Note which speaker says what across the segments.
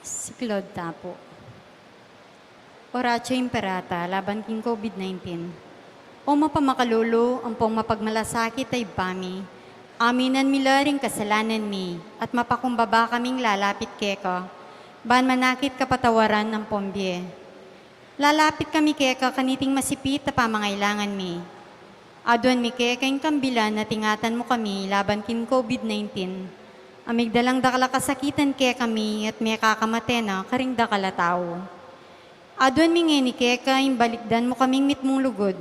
Speaker 1: Si Claude Tapo. Oratio Imperata, laban king COVID-19. O mapamakalulu, ang pong mapagmalasakit ay bami. Aminan milaring kasalanan mi, at mapakumbaba kaming lalapit keka. Ban manakit kapatawaran ng pombye. Lalapit kami keka kaniting masipit na pamangailangan mi. Adwan mi keka yung kambilan na tingatan mo kami laban kin COVID-19. Amigdalang dakala kasakitan kaya kami at may kakamate na karing dakala tao. Adwan mi ngeni keka yung balikdan mo kaming mitmong lugod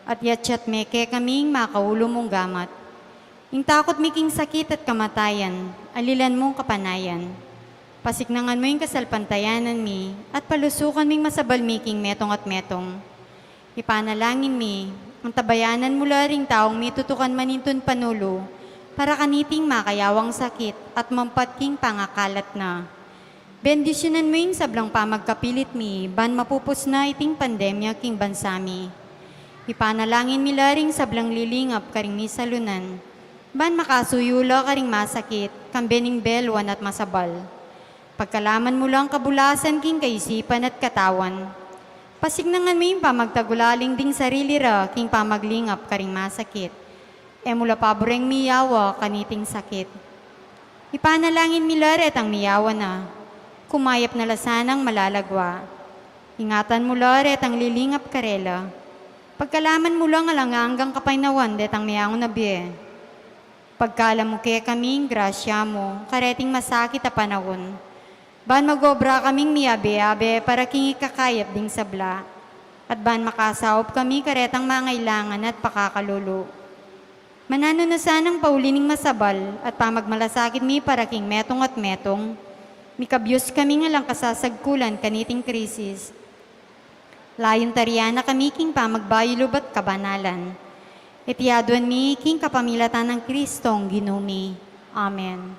Speaker 1: at yatsyat me kaya kaming makaulo mong gamat. Yung takot mi king sakit at kamatayan, alilan mong kapanayan. Pasiknangan mo yung kasalpantayanan mi at palusukan ming masabal mi king metong at metong. Ipanalangin mi, ang tabayanan mula ring taong may tutukan manintun panulo, para kaniting makayawang sakit at mampatking pangakalat na. Bendisyonan mo yung sablang pamagkapilit mi, ban mapupos na iting pandemya king bansami. Ipanalangin mi laring sablang lilingap karing mi salunan, ban makasuyula karing masakit, kambening belwan at masabal. Pagkalaman mo lang kabulasan king kaisipan at katawan, pasignangan mo yung pamagtagulaling ding sarili ra king pamaglingap karing masakit. Mula paboreng miyawa kaniting sakit. Ipanalangin mi laret ang miyawa na, kumayap na lasanang malalagwa. Ingatan mo laret ang lilingap karela. Pagkalaman mo lang alanganggang kapainawan det ang miyangon na biye. Pagkala mo kaya kaming grasya mo, kareting masakit a panahon. Ban magobra kaming miyabe-abe para king ikakayap ding sabla. At ban makasaop kami karetang mangailangan at pakakalulu. Manano na sanang paulining masabal at pamagmalasakit mi para king metong at metong. Mikabyos kami nga lang kasasagkulan kaniting krisis. Layon tariana kami king pamagbayulub at kabanalan. Itiyaduan mi king kapamilatan ng Kristong ginumi. Amen.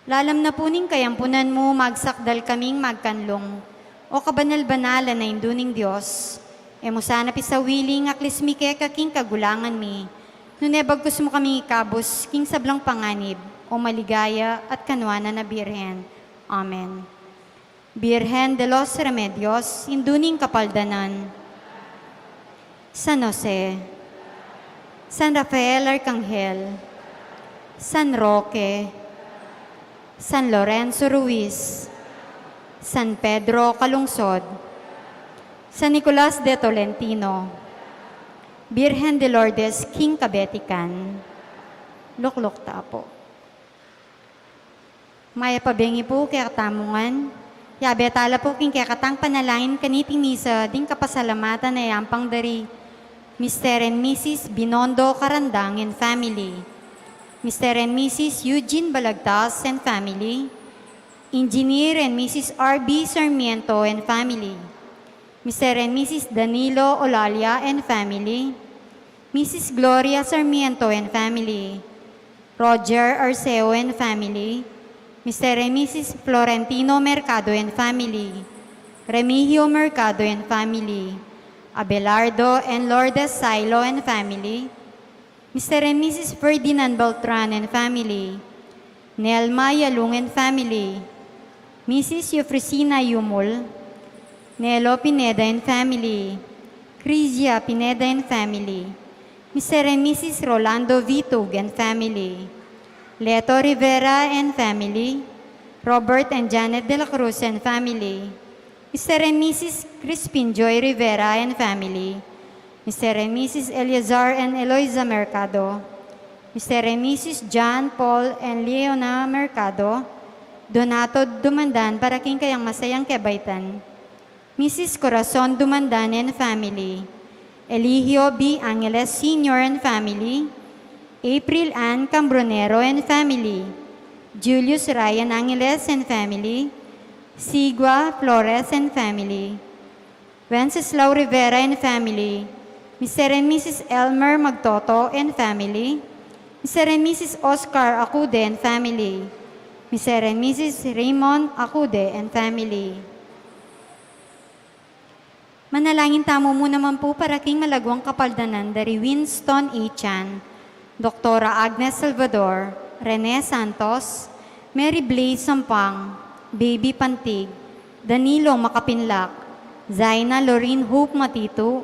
Speaker 1: Lalam na puning kayampunan mo magsakdal kaming magkanlong o kabanal-banalan na induning Diyos. Emo sana pisawiling aklis mi keka king kagulangan mi. Nunebagkus mo kami ikabos, king sablang panganib, o maligaya at kanwana na Birhen. Amen. Birhen de los Remedios, induning kapaldanan. San Jose, San Rafael Arcangel, San Roque, San Lorenzo Ruiz, San Pedro Calungsod, San Nicolas de Tolentino, Birhen de Lourdes, King Kabetikan, Lukluk Tapo. Maya pabengi po kaya katamungan, yabetala po king kaya katang panalangin kaniting misa, ding kapasalamatan na yampang dari, Mr. and Mrs. Binondo Karandang and family, Mr. and Mrs. Eugene Balagtas and family, Engineer and Mrs. R.B. Sarmiento and family, Mr. and Mrs. Danilo Olalia and family, Mrs. Gloria Sarmiento and family, Roger Arceo and family, Mr. and Mrs. Florentino Mercado and family, Remigio Mercado and family, Abelardo and Lourdes Silo and family, Mr. and Mrs. Ferdinand Beltran and family, Nelma Yalung and family, Mrs. Eufresina Yumul, Nelo Pineda and family, Crisia Pineda and family, Mr. and Mrs. Rolando Vitug and family, Leto Rivera and family, Robert and Janet de la Cruz and family, Mr. and Mrs. Crispin Joy Rivera and family, Mr. and Mrs. Eleazar and Eloisa Mercado, Mr. and Mrs. John, Paul, and Leona Mercado, Donato Dumandan para king kayang masayang kebaitan, Mrs. Corazon Dumandan and family, Eligio B. Angeles Sr. and family, April Ann Cambronero and family, Julius Ryan Angeles and family, Sigua Flores and family, Wenceslao Rivera and family, Mr. and Mrs. Elmer Magtoto and family, Mr. and Mrs. Oscar Acude and family, Mr. and Mrs. Raymond Acude and family. Manalangin tamo mo naman po para king malagwang kapaldanan dari Winston A. Chan, Doktora Agnes Salvador, Rene Santos, Mary Blaze Sampang, Baby Pantig, Danilo Makapinlak, Zaina Lorraine Hope Matito,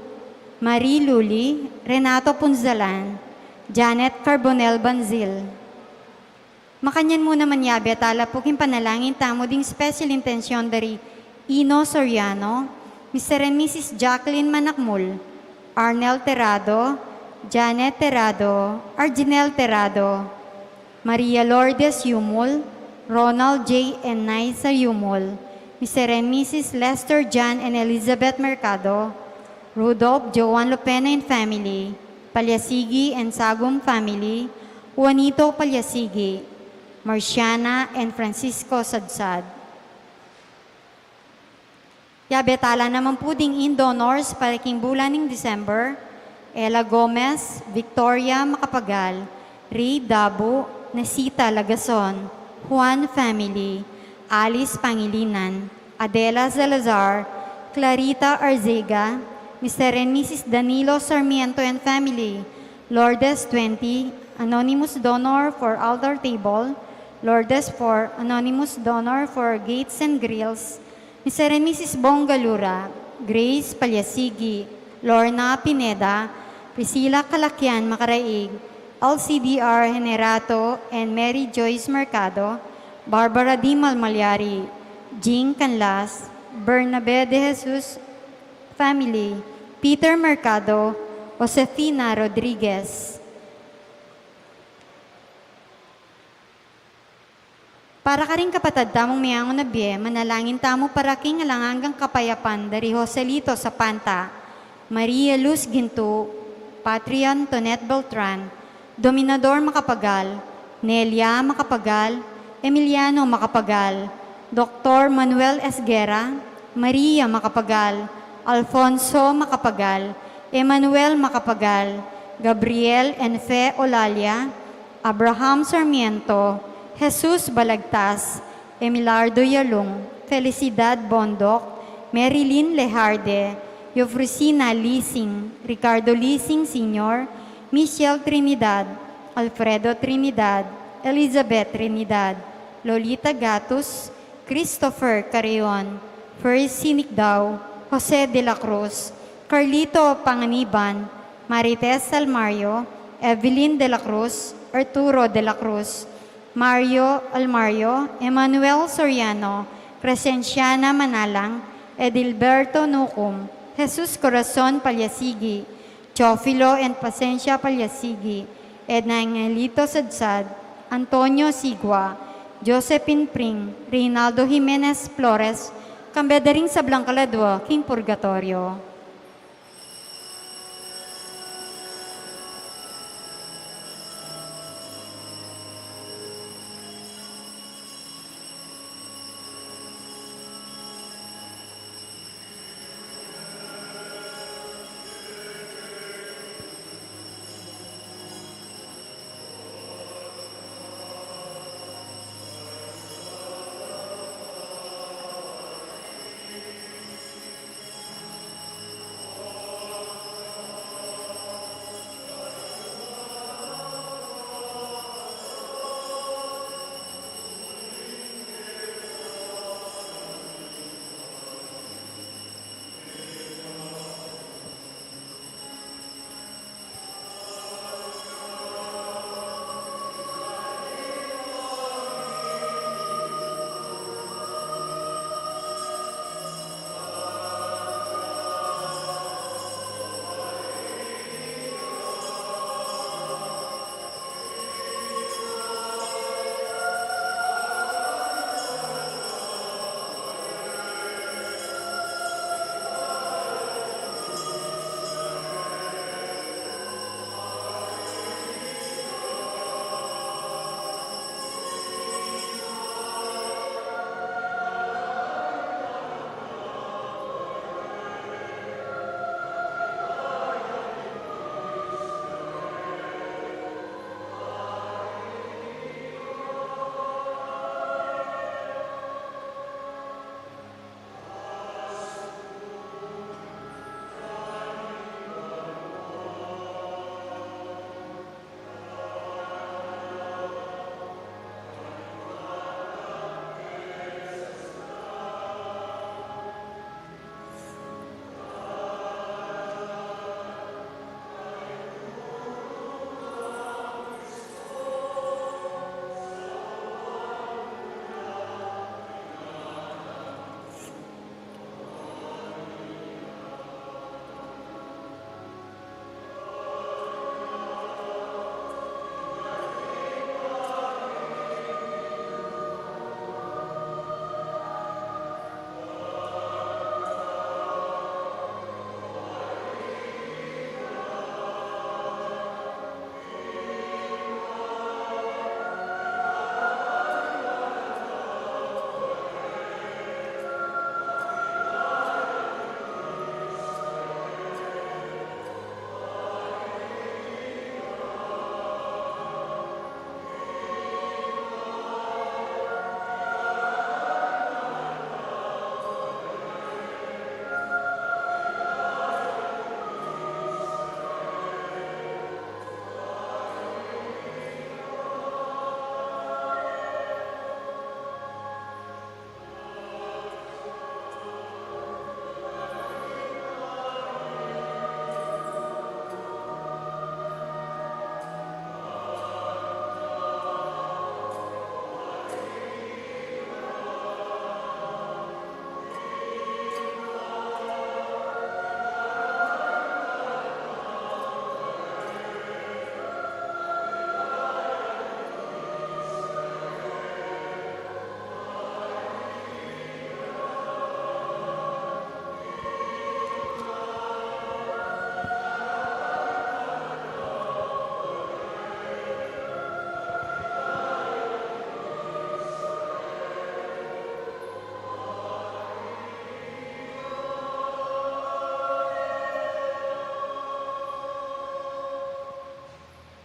Speaker 1: Marie Luli, Renato Punzalan, Janet Carbonel Banzil. Makanyan mo naman yabe at alapukin panalangin tamo ding special intention dari Ino Soriano, Mr. and Mrs. Jacqueline Manakmul, Arnel Terrado, Janet Terrado, Arginel Terrado, Maria Lourdes Yumul, Ronald J. and Naisa Yumul, Mr. and Mrs. Lester John and Elizabeth Mercado, Rudolph Joan Lopena and family, Palyasigi and Sagum family, Juanito Palyasigi, Marciana and Francisco Sadsad. Yabetala naman po ding in-donors palaking bulan ng December, Ella Gomez, Victoria Macapagal, Ray Dabo, Nasita Lagason, Juan family, Alice Pangilinan, Adela Salazar, Clarita Arzega, Mr. and Mrs. Danilo Sarmiento and family, Lourdes 20, anonymous donor for altar table, Lourdes 4, anonymous donor for gates and grills, Mr. and Mrs. Bongalura, Grace Palyasigi, Lorna Pineda, Priscilla Kalakyan Makaraig, LCDR Generato and Mary Joyce Mercado, Barbara D. Malmalyari, Jean Canlas, Bernabe de Jesus family, Peter Mercado, Josefina Rodriguez. Para ka rin kapatad tamong miyangon na biye, manalangin tamo para king alangangang kapayapan dari Joselito sa Panta, Maria Luz Ginto, Patria Antoinette Beltran, Dominador Macapagal, Nelia Macapagal, Emiliano Macapagal, Dr. Manuel Esguera, Maria Macapagal, Alfonso Macapagal, Emmanuel Macapagal, Gabriel Enfe Olalia, Abraham Sarmiento, Jesus Balagtas, Emilardo Yalong, Felicidad Bondok, Marilyn Lejarde, Yofrusina Lising, Ricardo Lising Sr., Michelle Trinidad, Alfredo Trinidad, Elizabeth Trinidad, Lolita Gatus, Christopher Carreon, First Sinikdaw, Jose de la Cruz, Carlito Panganiban, Marites Almario, Evelyn de la Cruz, Arturo de la Cruz, Mario Almario, Emmanuel Soriano, Crescenciana Manalang, Edilberto Nucum, Jesus Corazon Palyasigi, Chofilo and Pasencia Palyasigi, Edna Angelito Sadsad, Antonio Sigua, Josephine Pring, Reynaldo Jimenez Flores, kambeda rin sa Blancaladua, King Purgatorio.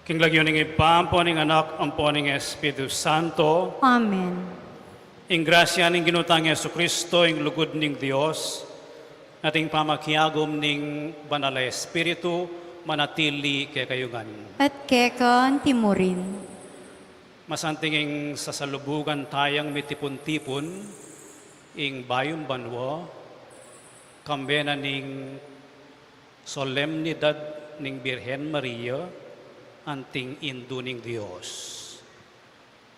Speaker 2: King lagyo ning ipampo ning anak ampo ning Espiritu Santo.
Speaker 1: Amen.
Speaker 2: Ing grasya ning ginutang Yesu Kristo, ing lugod ning Dios, ating pamakiagom ning banal na Espiritu, manatili kay kayugan.
Speaker 1: At kekan timurin.
Speaker 2: Masantinging sasalubugan tayang mitipon-tipon, ing bayong banwa, kambena ning solemnidad ning Birhen Maria, anting indo ning Dios.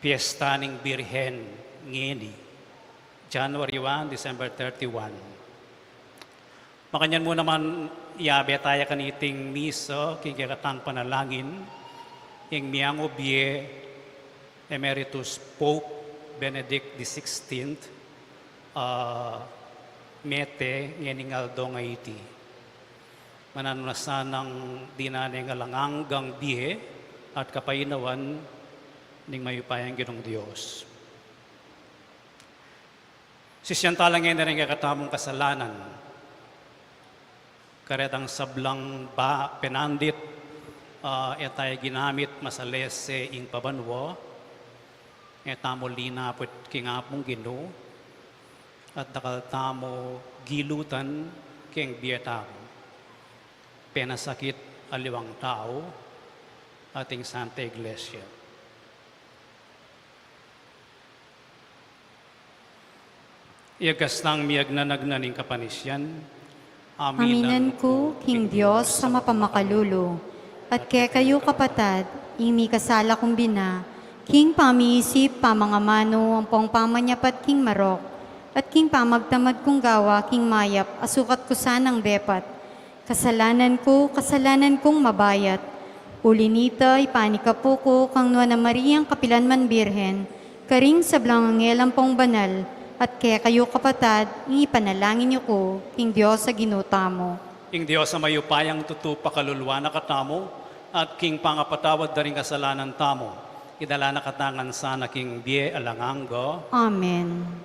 Speaker 2: Piesta ning Birhen ngeni, January 1, December 31. Makanyan mo naman iabe tayo kaniting misa, kikikatang panalangin, ing miyang obye, Emeritus Pope Benedict XVI, mete ngening aldo nga iti. Mananunasan ng dinanay nga langanggang bihe at kapainawan ning mayupayang ginong Diyos. Sisyantalang ngayon na rin kakatamong kasalanan. Karetang sablang ba penandit etay ginamit masalese ing pabanwa etamo linapot kingapong Ginoo at nakaltamo gilutan king biyetao. Penasakit aliwang tao ating Santa Iglesia. Iagas ng miyag na nagnaning kapanisyan.
Speaker 1: Aminan ko, King Diyos, sa mapamakalulo, at kaya kayo kapatad, imi kasala kong bina, King pamiisip, pamangamano, ang pong pamanyapat King Marok, at King pamagtamad kong gawa, King Mayap, asukat ko sanang depat. Kasalanan kong mabayat. Ulinita, ipanikapo ko, kang nuwa na Mariang Kapilanman Birhen, karing sablang angelang pong banal, at kaya kayo kapatad, ipanalangin niyo ko, King Diyos sa ginuta mo.
Speaker 2: King Diyos sa mayupayang tutupa kaluluwa na katamo, at King pangapatawad na rin kasalanan tamo. Idala na katangan sana King Bie Alanganggo.
Speaker 1: Amen.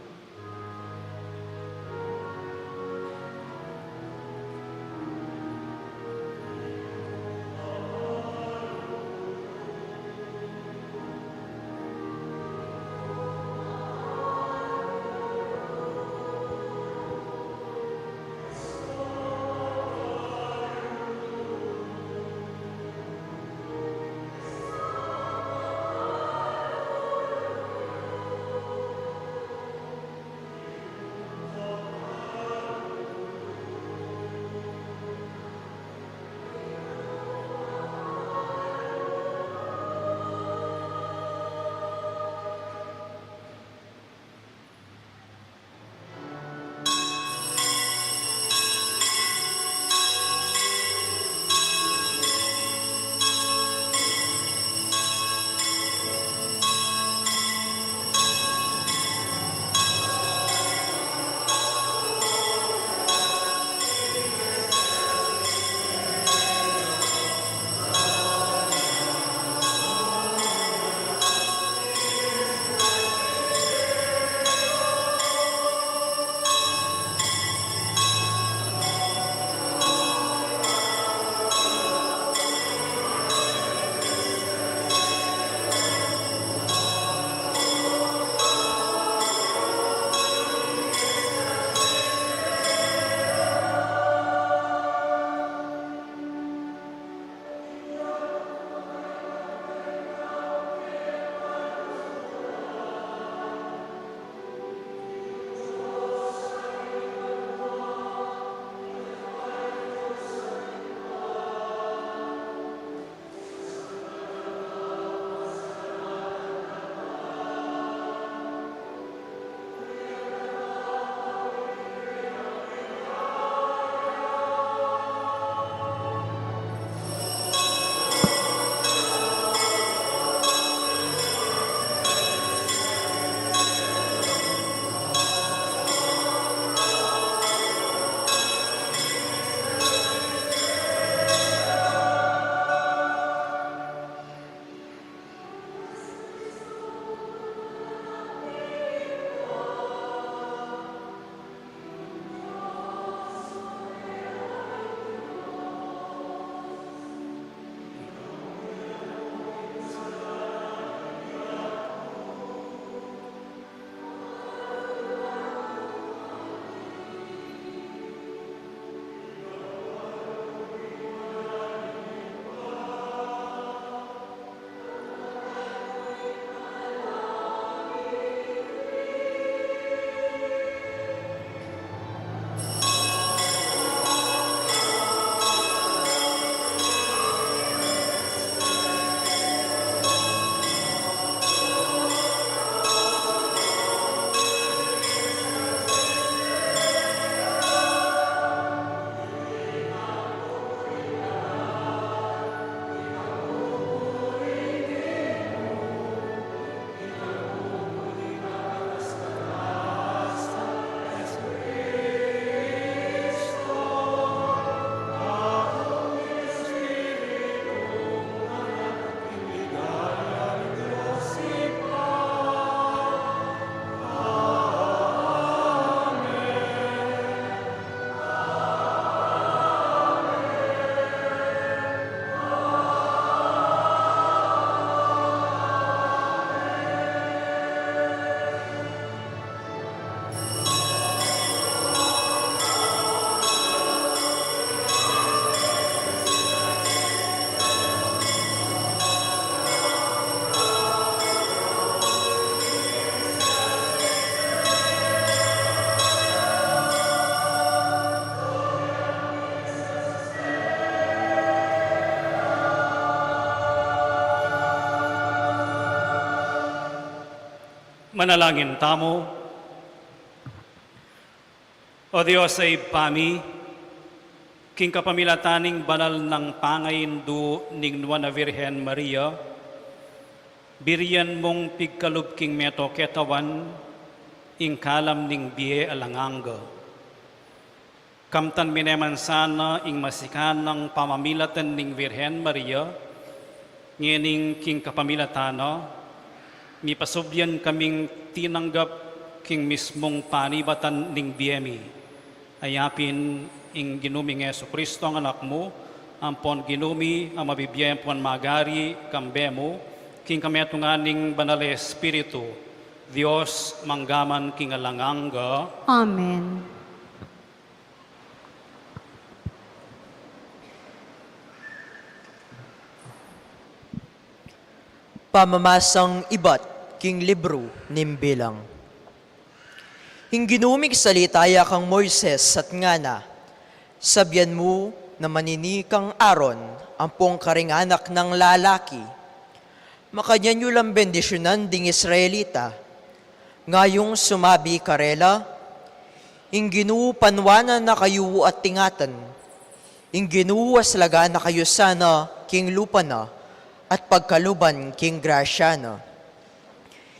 Speaker 2: Manalangin tamo. O Diyos ay pami, king kapamilataning banal ng pangaindu ning Nuana Virgen Maria, birian mong pigkalub king meto ketawan, ing kalam ning biye alanganga. Kamtan mineman sana ing masikan ng pamamilatan ning Virgen Maria, ngening king kapamilatana, mipasubyan kaming tinanggap king mismong panibatan ning biyemi. Ayapin ing ginuming Yesu Kristo ang anak mo, ampon ginumi ang mabibiyayang pon magari kambemo, king kametunganing banal Espiritu, Dios manggaman king alanganga.
Speaker 1: Amen.
Speaker 3: Pamamasang iba't king libro nimbilang. Hinginumig salitaya kang Moises at ngana, sabyan mo na maninikang Aaron, ampong karinganak ng lalaki. Makanyan yulang bendisyonan ding Israelita, ngayong sumabi karela, inginu panwana na kayo at tingatan, inginu waslaga na kayo sana king lupa na, at pagkaluban king grasya na.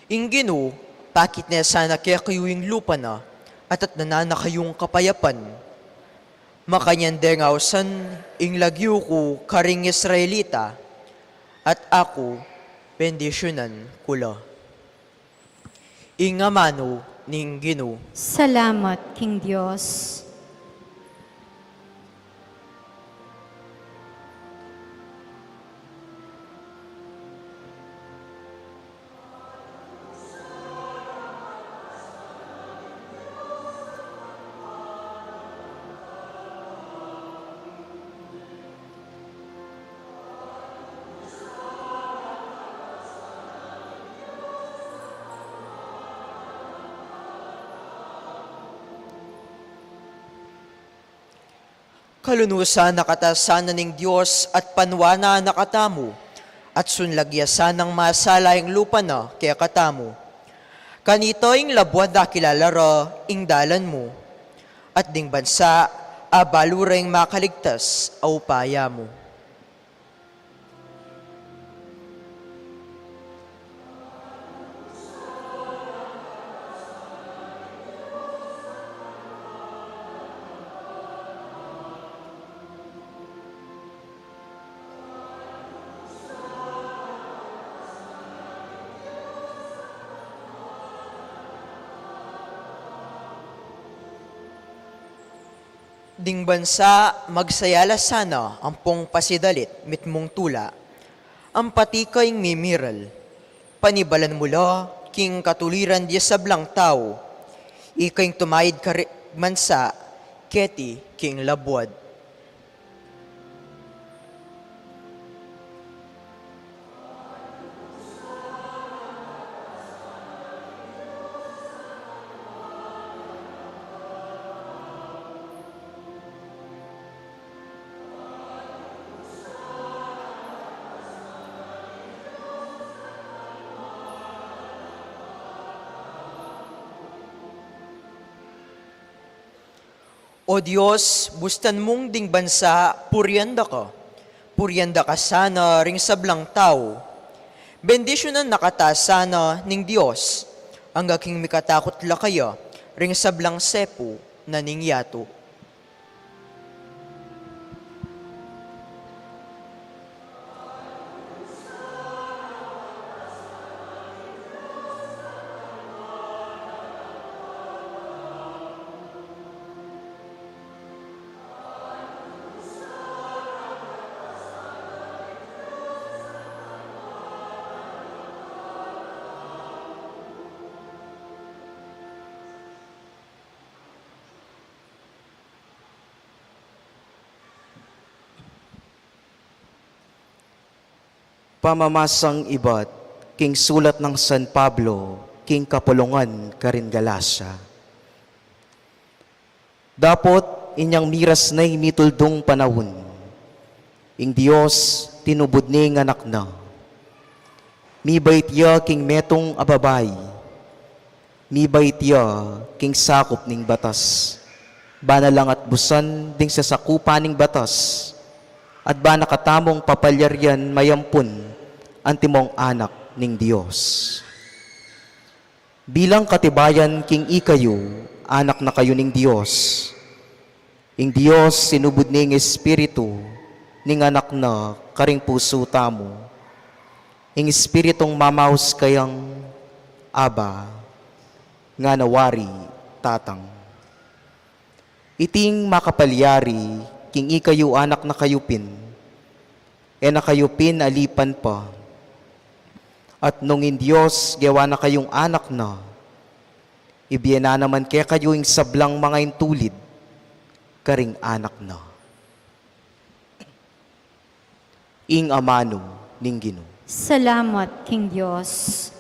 Speaker 3: Inginu, bakit na sana kaya kayong lupa na, at nanana kayong kapayapan. Makanyan dengawsan, ing lagyo ko karing Israelita, at ako, bendisyonan kula. Ingamano ning Ginu.
Speaker 1: Salamat, King Diyos.
Speaker 3: Kalunusan nakatasanan ng Diyos at panwana nakatamu, at sunlagyasan ng masalayang lupa na kaya katamu. Kanito'ing labuan na kilalara ing dalan mo, at ding bansa abalureng makaligtas au paya mo. Ding bansa magsayala sana ampong pasidalit mitmong tula, ang patikayng mimiral, panibalan mula king katuliran di sablang tao, ikayng tumayid mansa, keti king labuad. O Diyos, bustan mong ding bansa, puryanda ka. Puryanda ka sana ring sablang tao. Bendisyonan nakata sana ning Diyos, ang aking mikatakot la kaya, ring sablang sepo na ning yato.
Speaker 4: Pamamasang iba't, king sulat ng San Pablo, king kapulungan karin Galasa. Dapot inyang miras na'y mituldong panahon, ing Diyos tinubod ni anak na. Mibait ya king metong ababay, Mibay tiya king sakop ning batas. Bana lang at busan ding sa sakupa ning batas. At ba nakatamong papalyaryan mayampun ang timong anak ning Diyos. Bilang katibayan king ikayo, anak na kayo ning Diyos. Ing Diyos sinubod ning Espiritu, ning anak na karing puso tamo. Ing Espiritong mamaus kayang Aba, nga nawari tatang. Iting makapalyari, king ikayo anak na kayupin, na kayupin alipan pa. At nung in Diyos, gawa na kayong anak na, ibiyana naman kaya kayo ing sablang mga intulid, karing anak na. Ing amano ning Ginoo.
Speaker 1: Salamat, King Diyos.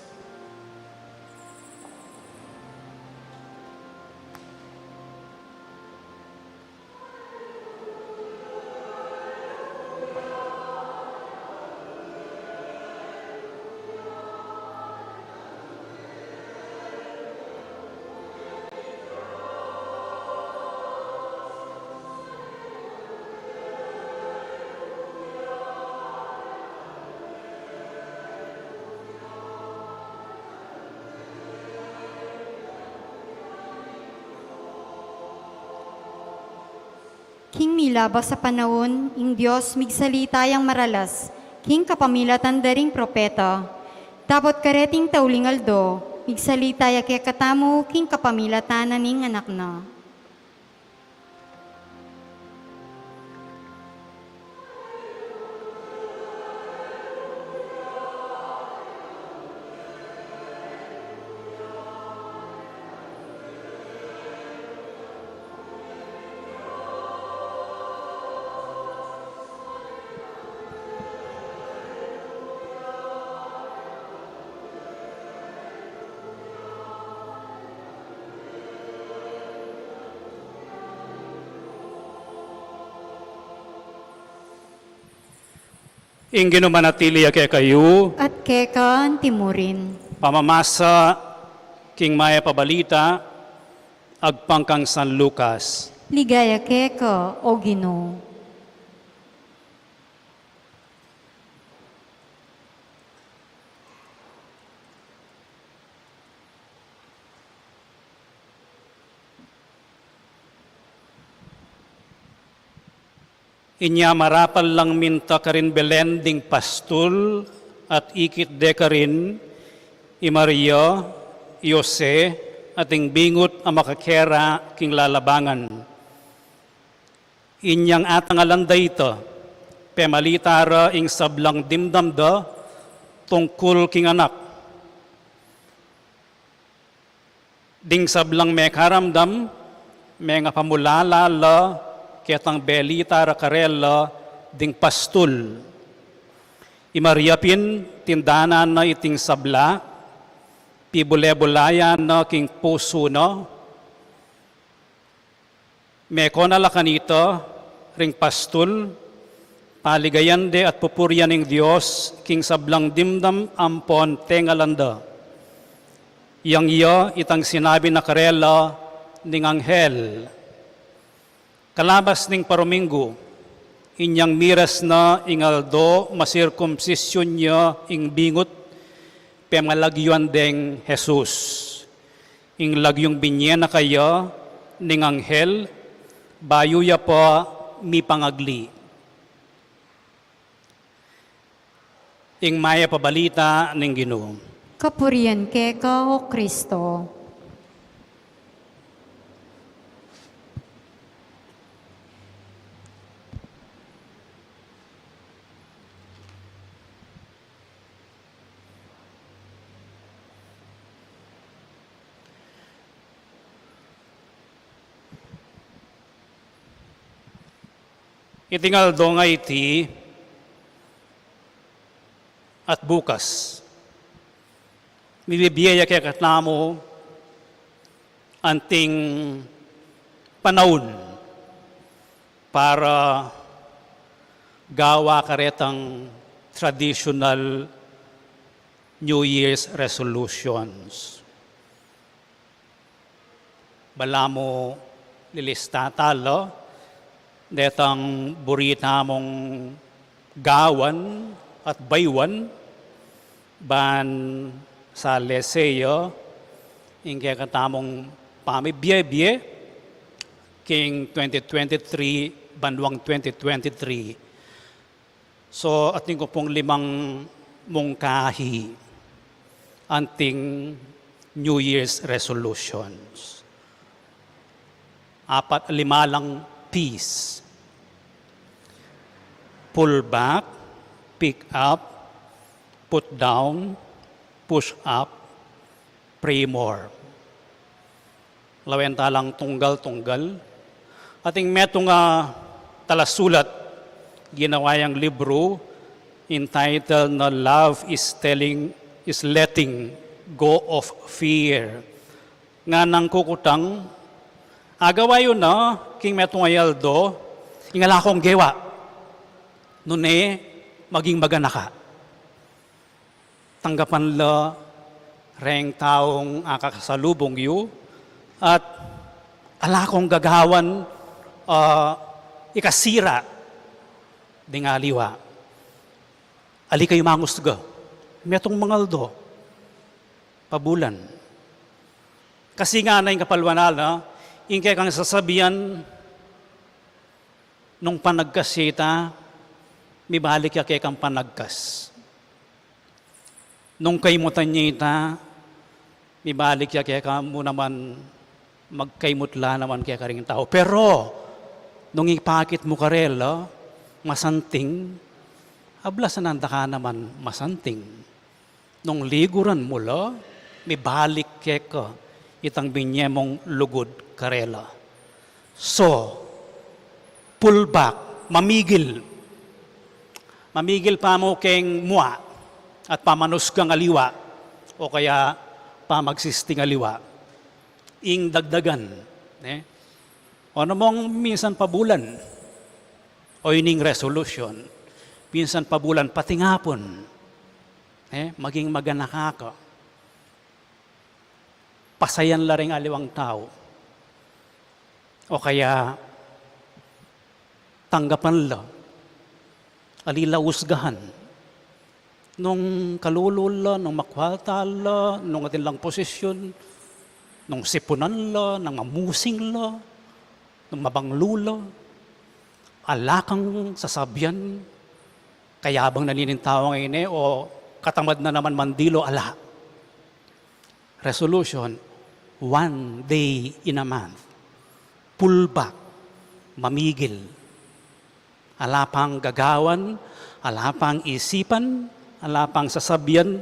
Speaker 1: King milabas sa panahon, ing Diyos migsalita yang maralas, king kapamilatan daring propeta. Tapot kareting taulingaldo, migsalita ya kaya katamu, king kapamilatan ning anak na.
Speaker 2: Ing ginumanatili kay kayo,
Speaker 1: At kekan timurin.
Speaker 2: pamamasa king maya pabalita, agpangkang San Lucas.
Speaker 1: Ligaya keka, o Ginoo.
Speaker 2: Inya marapal lang minta karin Belen ding pastul at ikit de karin i Maria, Jose at ing bingot ang makakera king lalabangan. Inyang atangalan da ito, pemalitara ing sablang dimdam da tungkol king anak. Ding sablang may karamdam, may nga pamulalala, ketang belita rakarela ding pastul. Imariapin tindanan na iting sabla, pibule-bulayan na king puso no. Mekona la kanito, ring pastul, paligayan de at pupuryan ng Diyos, king sablang dimdam ampon tengalanda. Yang iyo itang sinabi na karela ning anghel. Kalabas ning Paromingo, inyang miras na ingaldo masirkumsisyon niya ing bingot pemalagyuan deng Jesus. Ing lagyong binye na kaya ning anghel, bayo ya pa mi pangagli. Ing maya pabalita ning Ginoo.
Speaker 1: Kapurian keka, o Kristo.
Speaker 2: Itingal do nga iti at bukas. Mibibiyaya kaya katnamo anting panahon para gawa karetang traditional New Year's resolutions. balamo lilistata lo, detang burita mong gawan at baywan, ban sa leseyo, ingke katamong pamibye-bye, king 2023, banwang 2023. So, ating ko pong 5 mungkahi, anting New Year's resolutions. 4, 5 lang peace. Pull back, pick up, put down, push up, pray more. Lawenta lang tunggal-tunggal. Ating metong talasulat, ginawa yung libro entitled na Love is Letting Go of Fear. Nga nang kukutang, agawa yun na, king metong ayaldo, ingala kong gewa, nune, maging magana ka. Tanggapan la, reng taong akakasalubong yu, at ala kong gagawan, ikasira, dingaliwa. Ali kayo mangusga, metong mangaldo, pabulan. Kasi nga na yung kapalwanal na, ingke kang sasabihan, nung panagkasita, may balik ya kay kang panagkas. Nung kaymutan niya ita, may balik ya kay ka mo naman, magkaymutla naman kaya karing tao. Pero, nung ipakit mo karela, masanting, ablas na nanda ka naman masanting. Nung liguran mo la, may balik kaya ka, itang binyemong lugod karela. So, pull back, mamigil. Mamigil pa mo keng mua at pamanus kang aliwa o kaya pamagsisting aliwa. Ing dagdagan. O namang minsan pabulan o ining resolution. Minsan pabulan pati ngapon. Maging maganaka ka. Pasayan la ring aliwang tao. O kaya tanggapan la. Alila usgahan. Nung kalulula, nung makwalta la, nung atin lang posisyon, nung sipunan la, nung amusing la, nung mabanglula, alakang sasabyan, kayabang naninintawa ngayon o katamad na naman mandilo, ala. Resolution, 1 day in a month. Pull back, mamigil. Alapang gagawan, alapang isipan, alapang sasabyan,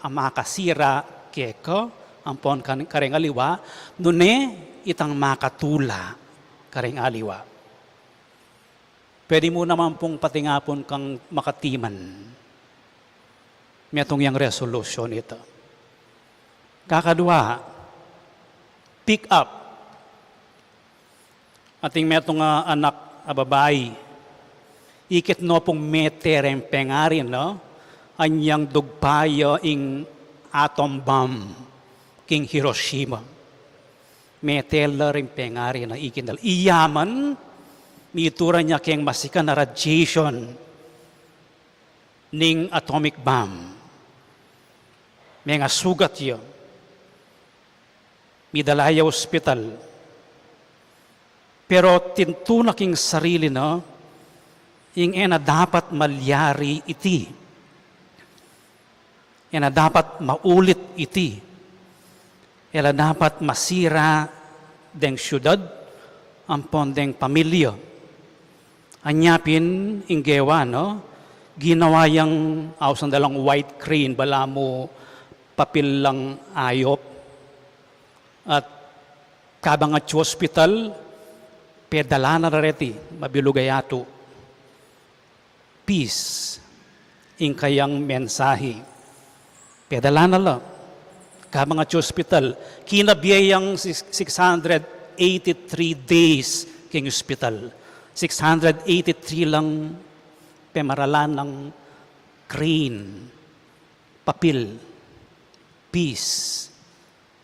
Speaker 2: ang makasira keko, ang pon karing aliwa, nune itang makatula karing aliwa. Pwede mo naman pong patingapon kang makatiman. Metong yung resolution ito. Kakadwa, pick up. Ating metong anak babae, ikit no pong metereng pengarin, no? Anyang dugpayo ing atom bomb king Hiroshima. Metela rin pengari na ikindal. Iyaman, mitura niya keng masika na radiation ning atomic bomb. May nga sugat yun. Midalaya hospital. Pero tintunak king sarili na, ing ena dapat malyari iti. Ena dapat maulit iti. Ela dapat masira deng syudad, ampon deng pamilya. Anyapin inggewa, no? Ginawa yung awsan dalang white crane, bala mo papil lang ayop. At kabang at hospital, pedala na rareti, mabilugayato. Peace, ing kayang mensahe. Pedala na lang. Kabang at hospital, kinabiyayang 683 days king hospital. 683 lang pemaralan ng crane, papil, peace.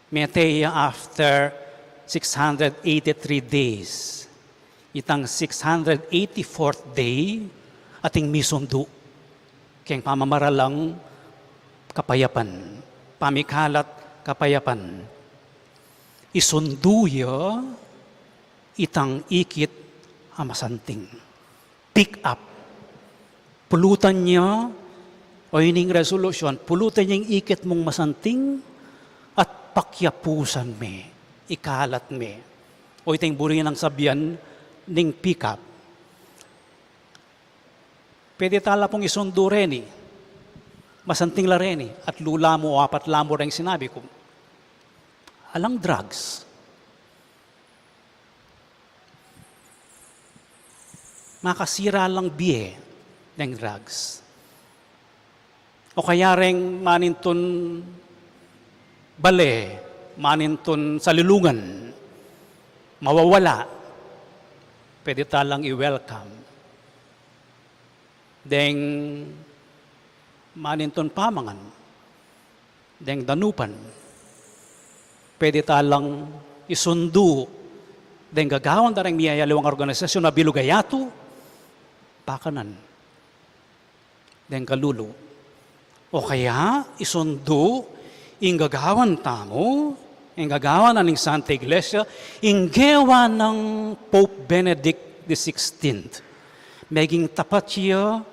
Speaker 2: Meteya after 683 days. Itang 684th day, ating misundo. Kaya pamamaralang kapayapan, pamikalat kapayapan. Isunduya itang ikit amasanting. Pick up. Pulutan niya, o ining resolution, pulutan niya yung ikit mong masanting at pakyapusan me, ikalat me. O itang buri ng sabyan ning pick up. Pwede tala pong isundo rin masanting la rin at lula mo o apat lamo rin sinabi ko. Alang drugs. Makasira lang biye ng drugs. O kaya rin maninton bale, maninton salilungan, mawawala, pwede talang i-welcome. Deng maninton pamangan, deng danupan, pwede talang isundu, deng gagawan darang miyayalawang organisasyon na bilugayato, pakanan, deng kalulu. O kaya isundu, ing gagawan tamo, ing gagawan na ng Santa Iglesia, ing gewa ng Pope Benedict XVI. Maging tapat siya,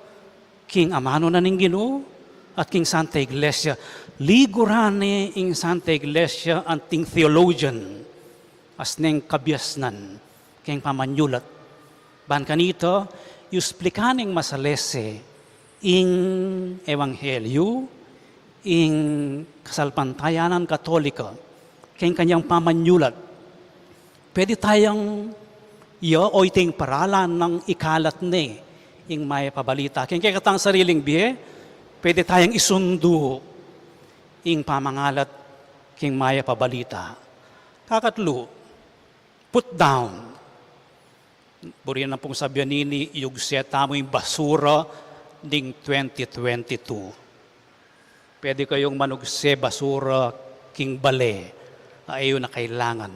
Speaker 2: king amano na ning Ginoo, at king Santa Iglesia. Ligurane ing Santa Iglesia anting theologian, as neng kabyasnan, king pamanyulat. Ban kanito, yusplikaning masalese, ing Ebanghelyo, ing kasalpantayanan katolika, king kanyang pamanyulat. Pwede tayong o iting paralan ng ikalat ni ing may pabalita. King katang sariling biye, pwede tayong isundo ing pamangalat king may pabalita. Kakatlo, put down. Buriyan na pong sabihan nini, yugseta mo yung basura ding 2022. Pwede kayong manugse basura king bale, ayaw na kailangan.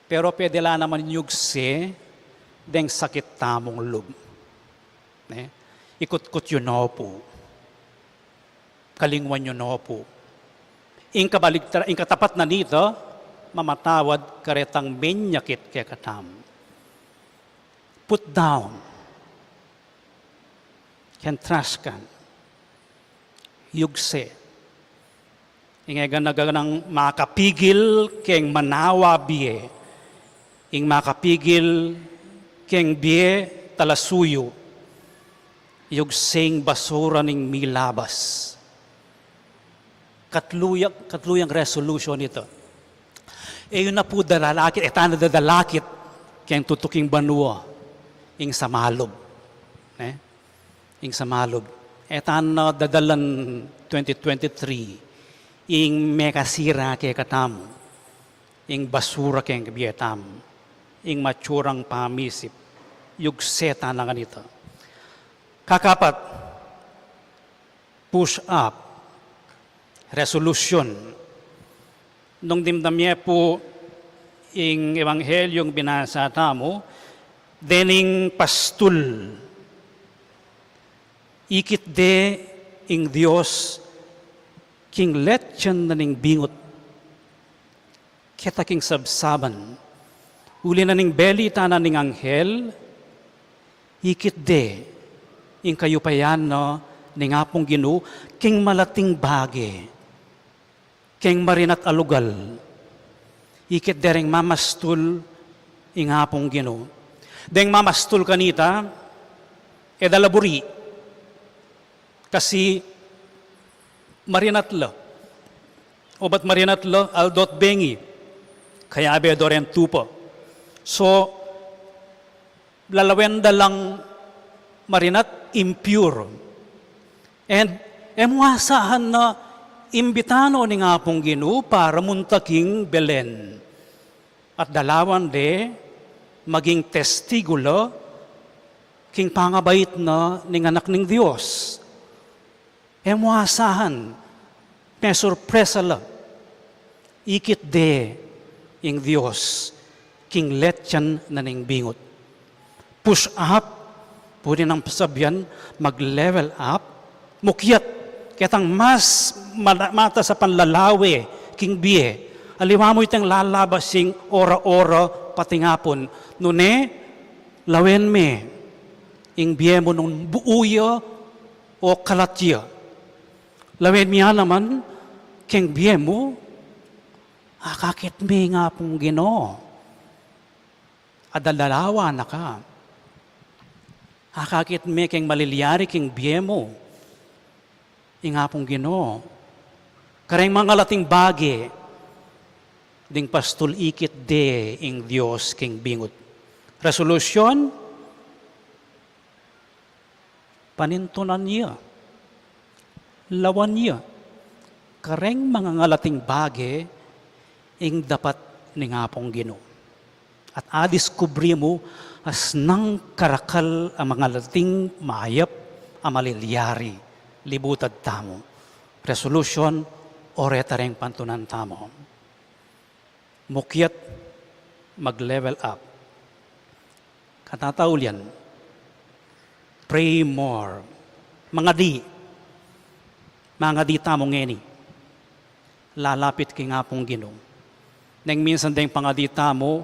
Speaker 2: Pero pwede lang naman yugse deng sakit tamong lub. Ikut-kut yun po. Kalingwan yun po. Ing katapat na nito, mamatawad karetang menyakit kaya katam. Put down. Can trust kan. Yugse. Ingay ganaganang makapigil keng manawa biye. Ing makapigil keng biye talasuyo. Yugseng basura ning milabas. Katluyang resolution ito. Yun na po dalalakit, etana dadalakit keng tutuking banua ing samalog. Ing samalog. Etan na dadalan 2023 ing mekasira kay katam. Ing basura kay kabietam. Ing matsurang pamisip. Yugseta na ganito. Kakapat, push up, resolution. Nung dimdamye po ing evanghelyong binasa tamo, dening pastul, ikit de ing Dios, king letyan na ning bingot, kita king sabsaban, uli na ning beli tanan ning anghel, ikit de ing kayupayan no, ning apong Ginoo, king malating bage, king marinat alugal, ikit dereng mamastul ing apong Ginoo. Deng mamastul kanita, edalaburi, kasi marinatlo, o ba't marinatlo, aldot bengi, kaya abe doren tupo. So, lalawenda lang marinat impure. And emuasahan na imbitano ni nga pong Ginoo para muntaking Belen. At dalawan de, maging testigulo, king pangabait na ning anak ning Diyos. Emuasahan, may sorpresa lang. Ikit de, ing Diyos, king letyan na ning bingot. Push up, pwede nang sabihan, mag-level up, mukyat, kitang mas mata sa panlalawi, king biye. Aliwa mo itang lalabasing ora-ora pati ngapon. Nune, lawen me, ing biye mo nung buuya o kalatya. Lawen miya naman, king biye mo, kakit me nga pong Ginoo. Adalalawa na ka. Kakit me king maliliari king biye mo. Inga pong Ginoo. Kareng mga lating bagi, ding pastul ikit de ing Dios king bingot. Resolusyon, panintunan niya. Lawan niya. Kareng mga ngalating bagi, ing dapat ni nga pong Ginoo. At adiskubri mo as nang karakal ang mga lating maayap ang malilyari, libutad tamo. Resolution, oretareng pantunan tamo. Mukyat, mag-level up. Katataulian, pray more. Mga di tamo ngeni, lalapit ki nga pong Ginoo. Nang minsan ding pangadita mo,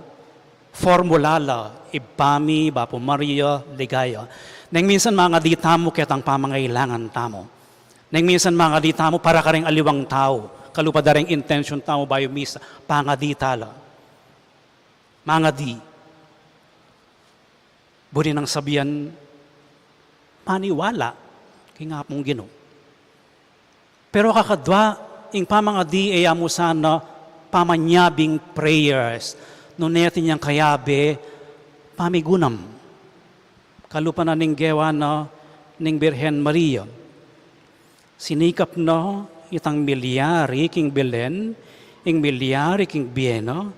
Speaker 2: formula la, ibami, Bapo Maria, ligaya. Nang minsan mga dita mo, kitang pamangailangan tamo. Nang minsan mga dita mo, para ka rin aliwang tao. Kalupadaring intention tamo, bayo misa, pangadita la. Mga di. Budi nang sabihan, paniwala, kinga pong Ginoo. Pero kakadwa, ing pamangadi ay amo sana, pamanyabing prayers, no netin niyang kayabe, pamigunam. Kalupa na ning gewa na ning Birhen Maria. Sinikap na itang milyari king Belen, ing milyari king Bieno,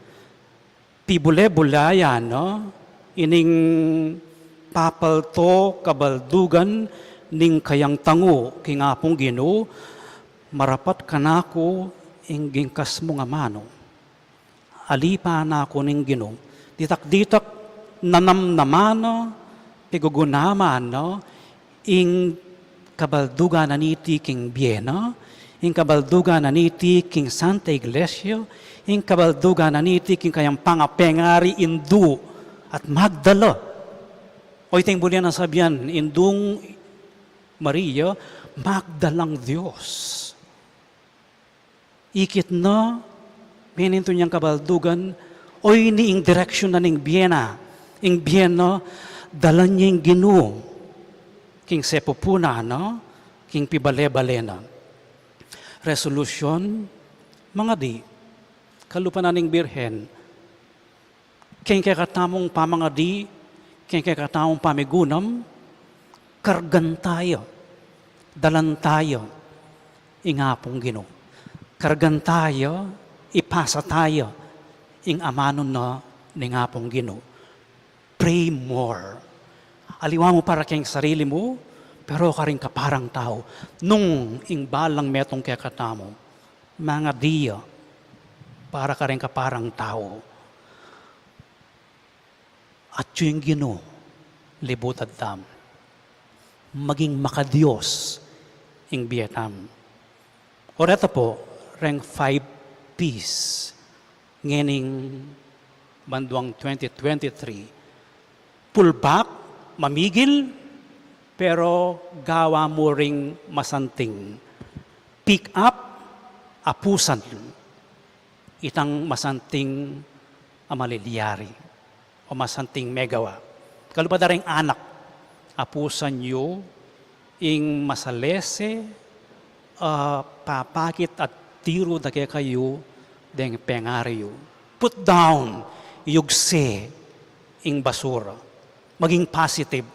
Speaker 2: tibule-bulaya no, ining papalto kabaldugan ning kayang tango king apong Ginoo, marapat kanako ing gingkas mo nga mano. Alipa na ako ning Ginoo. Ditak-ditak nanamnamano, pigugunamano, ing kabalduga na niti king Biena, ing kabalduga na niti king Santa Iglesia, ing kabalduga na niti king kayang pangapengari indu at Magdala. O iting bulian na sabihan, indung Maria, Magdalang Diyos. Ikit na, meninto niyang kabaldugan, o ini ing direksyon na ning Biena. Ing Biena, dalan niya yung Ginoo. King sepupuna, no? King pibale-bale na. Resolution, mga di, kalupa na ning Birhen, king kakatamong pamangadi, king kakatamong pamigunam, kargan tayo, dalan tayo, ingapong Ginoo. Kargan tayo, ipasa tayo, ing amanon na ning apong Ginoo. Pray more. Aliwa mo para kayong sarili mo, pero ka rin kaparang tao. Nung ing balang metong kaya katamo, mga diya, para ka rin kaparang tao. At yung Ginoo, libutad tam. Maging makadiyos ing biyatam. O reto po, rank 5 P's ngening banduang 2023. Pull back, mamigil, pero gawa mo ring masanting. Pick up, apusan. Itang masanting amaliliari o masanting megawa. Kalupad ring anak, apusan nyo ing masalese, papakit at tiro da kaya kayo deng pengaryo. Put down, yugse, ing basura. Maging positive.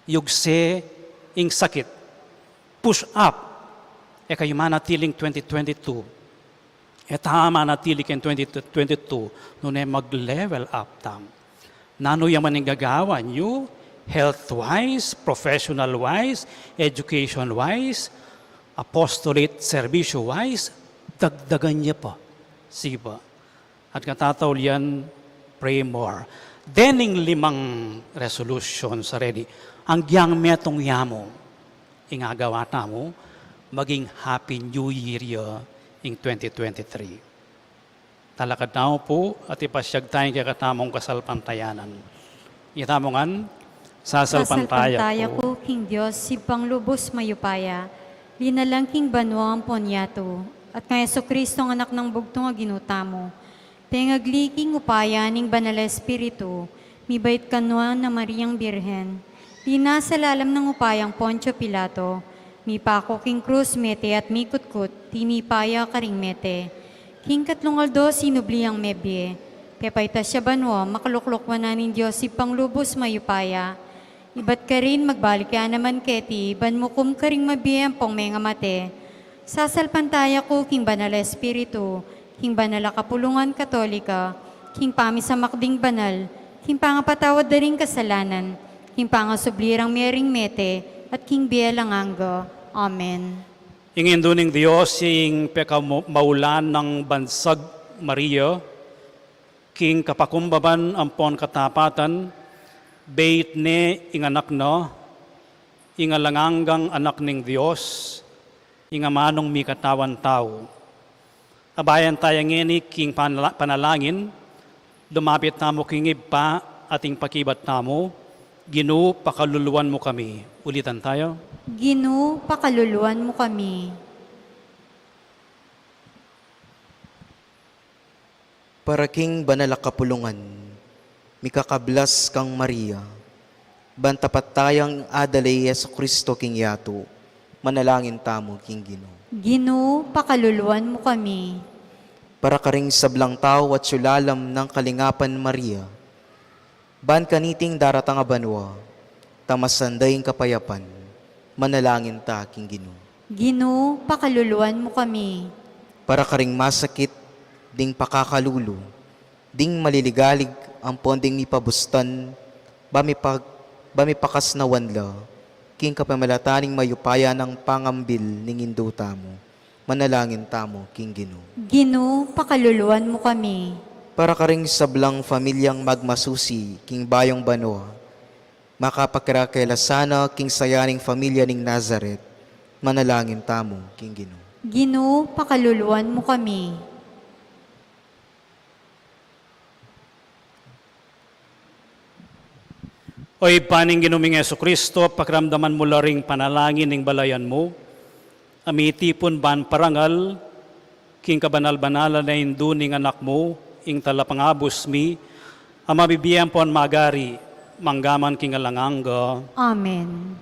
Speaker 2: Yugse, ing sakit. Push up. E kayo manatiling 2022. E tama natiling 2022. Noon mag-level up tam. Nano yaman ang gagawa nyo, health-wise, professional-wise, education-wise, apostolate, servisyo-wise, dagdagan niya pa. Siba. At katataulian, pray more. Dening limang resolution sa ready. Ang giyang metong yamo, ingagawa tamo, maging Happy New Year in 2023. Talakad na po at ipasyag tayong kakatamong kasalpantayanan. Itamongan, sasalpantaya
Speaker 1: Sasalpantaya
Speaker 2: ko.
Speaker 1: ko, King Diyos, si panglubos mayupaya, linalang King Banwa ang ponyato, at kaya so Kristong anak ng bugtong a ginutamo. Tengagliking upaya ning banal espiritu, mibait kanwa na Mariang Birhen, di nasa lalam ng upayang Poncio Pilato, mi pako King Cruz mete at mi kutkut, tinipaya karing mete. King Katlungaldo sinubliang mebye, pepayta siya banwa, makaluklukwa na nin Diyos si panglubos mayupaya. Iba't ka rin magbalik ka naman keti, ban mo kum karing mabiyang pong mga mate. Sasalpantaya ko, King Banal Espiritu, King Banal Kapulungan Katolika, King Pami sa Makding Banal, King Pangapatawad na rin kasalanan, King Pangasublirang Mering Mete, at King Bielang Anggo. Amen.
Speaker 2: Ingin duning Diyos, ing pekamaulan ng bansag Maria, King kapakumbaban ampon katapatan, bait ne inganak no, ingalanganggang anak ning Diyos, ingamanong mi katawan tao. Abayan tayo ngeni king panalangin, lumapit namo king iba ating pakibat namo, Ginoo pakaluluan mo kami. Ulitan tayo.
Speaker 1: Ginoo, pakaluluan mo kami.
Speaker 4: Para king banal a kapulungan, mikakablas kang Maria, bantapat tayang adalay Yesu Kristo king yato, manalangin tamo king Ginoo.
Speaker 1: Ginoo, pakaluluan mo kami.
Speaker 4: Para karing sablang tao at sulalam ng kalingapan Maria, ban kaniting daratang abanwa, tamasandaing kapayapan, manalangin ta king Ginoo.
Speaker 1: Ginoo, pakaluluan mo kami.
Speaker 4: Para karing masakit, ding pakakalulu, ding maliligalig ang ponding mipabustan, bamipakas na wanla, king kapamalataning mayupaya ng pangambil ning indo tamo, manalangin tamo king Ginoo.
Speaker 1: Ginoo, pakaluluan mo kami.
Speaker 4: Para karing sablang familyang magmasusi, king bayong banwa, makapakrakela sana king sayaning familya ning Nazaret, manalangin tamo king Ginoo.
Speaker 1: Ginoo, pakaluluan mo kami.
Speaker 2: Oy paning ginuming Yesu Kristo, pakiramdaman mo laring panalangin ning balayan mo, amitipon ban parangal, king kabanal-banala na hindu ning anak mo, ing talapangabos mi, amabibiyan pon magari, manggaman king alanganga.
Speaker 1: Amen.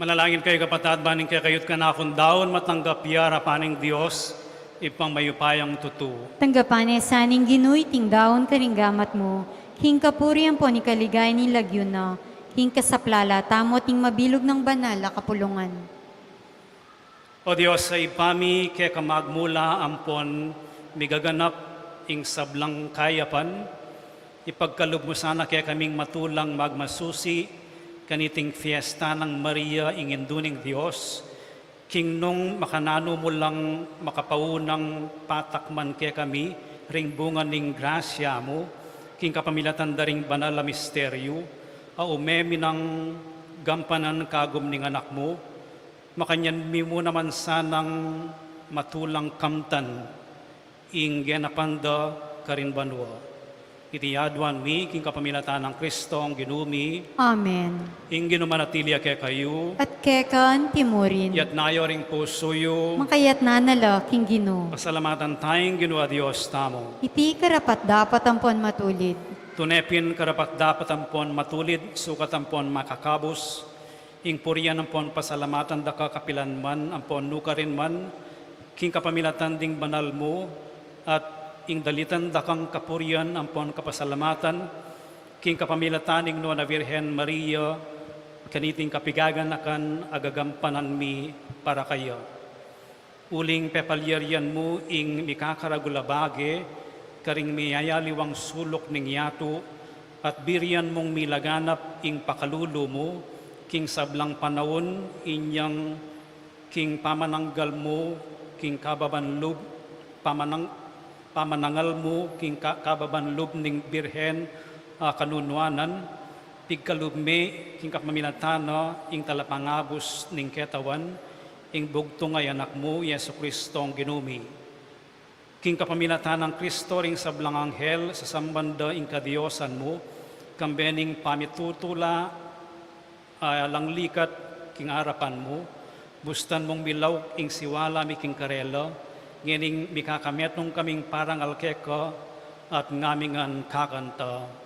Speaker 2: Manalangin kayo kapatid, baning kaya kayot ka na akong daon matanggap yara paning Diyos, ipang mayupayang tutu.
Speaker 1: Tanggapan saning ginuy ting daon karinggamat mo, king kapurian po ni kaligay ni lagyon na, king kasaplala tamo ting mabilog ng banal na kapulungan.
Speaker 2: O Diyos, sa ipami kaya kamagmula ampon, migaganap ing sablang kayapan, ipagkalub mo sana kaya kaming matulang magmasusi, kaniting fiesta ng Maria inginduning Diyos, king nung makanano mo lang makapaunang patakman kaya kami, ring bunga ning grasya mo, king kapamilatan da ring banal na misteryo, umemi ng gampanan kagum ning anak mo, makanyan mi mo naman sanang matulang kamtan, ing genapanda karinbanwa. Itiyadwan mi, king kapamilatan ng Kristong ginumi,
Speaker 1: Amen.
Speaker 2: ing ginumanatilia kaya kayo,
Speaker 1: At kekan timurin,
Speaker 2: yat nayo ring pusoyo,
Speaker 1: makayat na nala king gino.
Speaker 2: pasalamatan tayong ginua Diyos tamo.
Speaker 1: Iti karapat dapat ampon matulid.
Speaker 2: Tunepin karapat dapat ampon matulid, sukat ampon makakabos, ing purian ampon pasalamatan da kakapilan man, ampon nukarin man, king kapamilatan ding banal mo, at ing dalitan dakang kapurian ampon kapasalamatan, king kapamilataning no na Virhen Maria, kaniting kapigagan akan agagampanan mi para kayo. Uling pepalyarian mo ing mikakaragulabage, karing miyayaliwang sulok ning yato, at birian mong milaganap ing pakalulo mo, king sablang panahon inyang king pamananggal mo, king kababanlub, pamanangal mo, king kababanlub ning birhen kanunwanan, pigkalub me, king kapamilatana, ing talapangabos ning ketawan, ing bugto ngay anak mo, Yesu Kristong ginumi. King kapamilatan ng Kristo ring sablang anghel sa sambanda ing kadiyosan mo, kambening pamitutula langlikat king arapan mo, bustan mong milaw ing siwala mi king karela, ngining mikakametong kaming parang alkeka at ngamingan kakanta.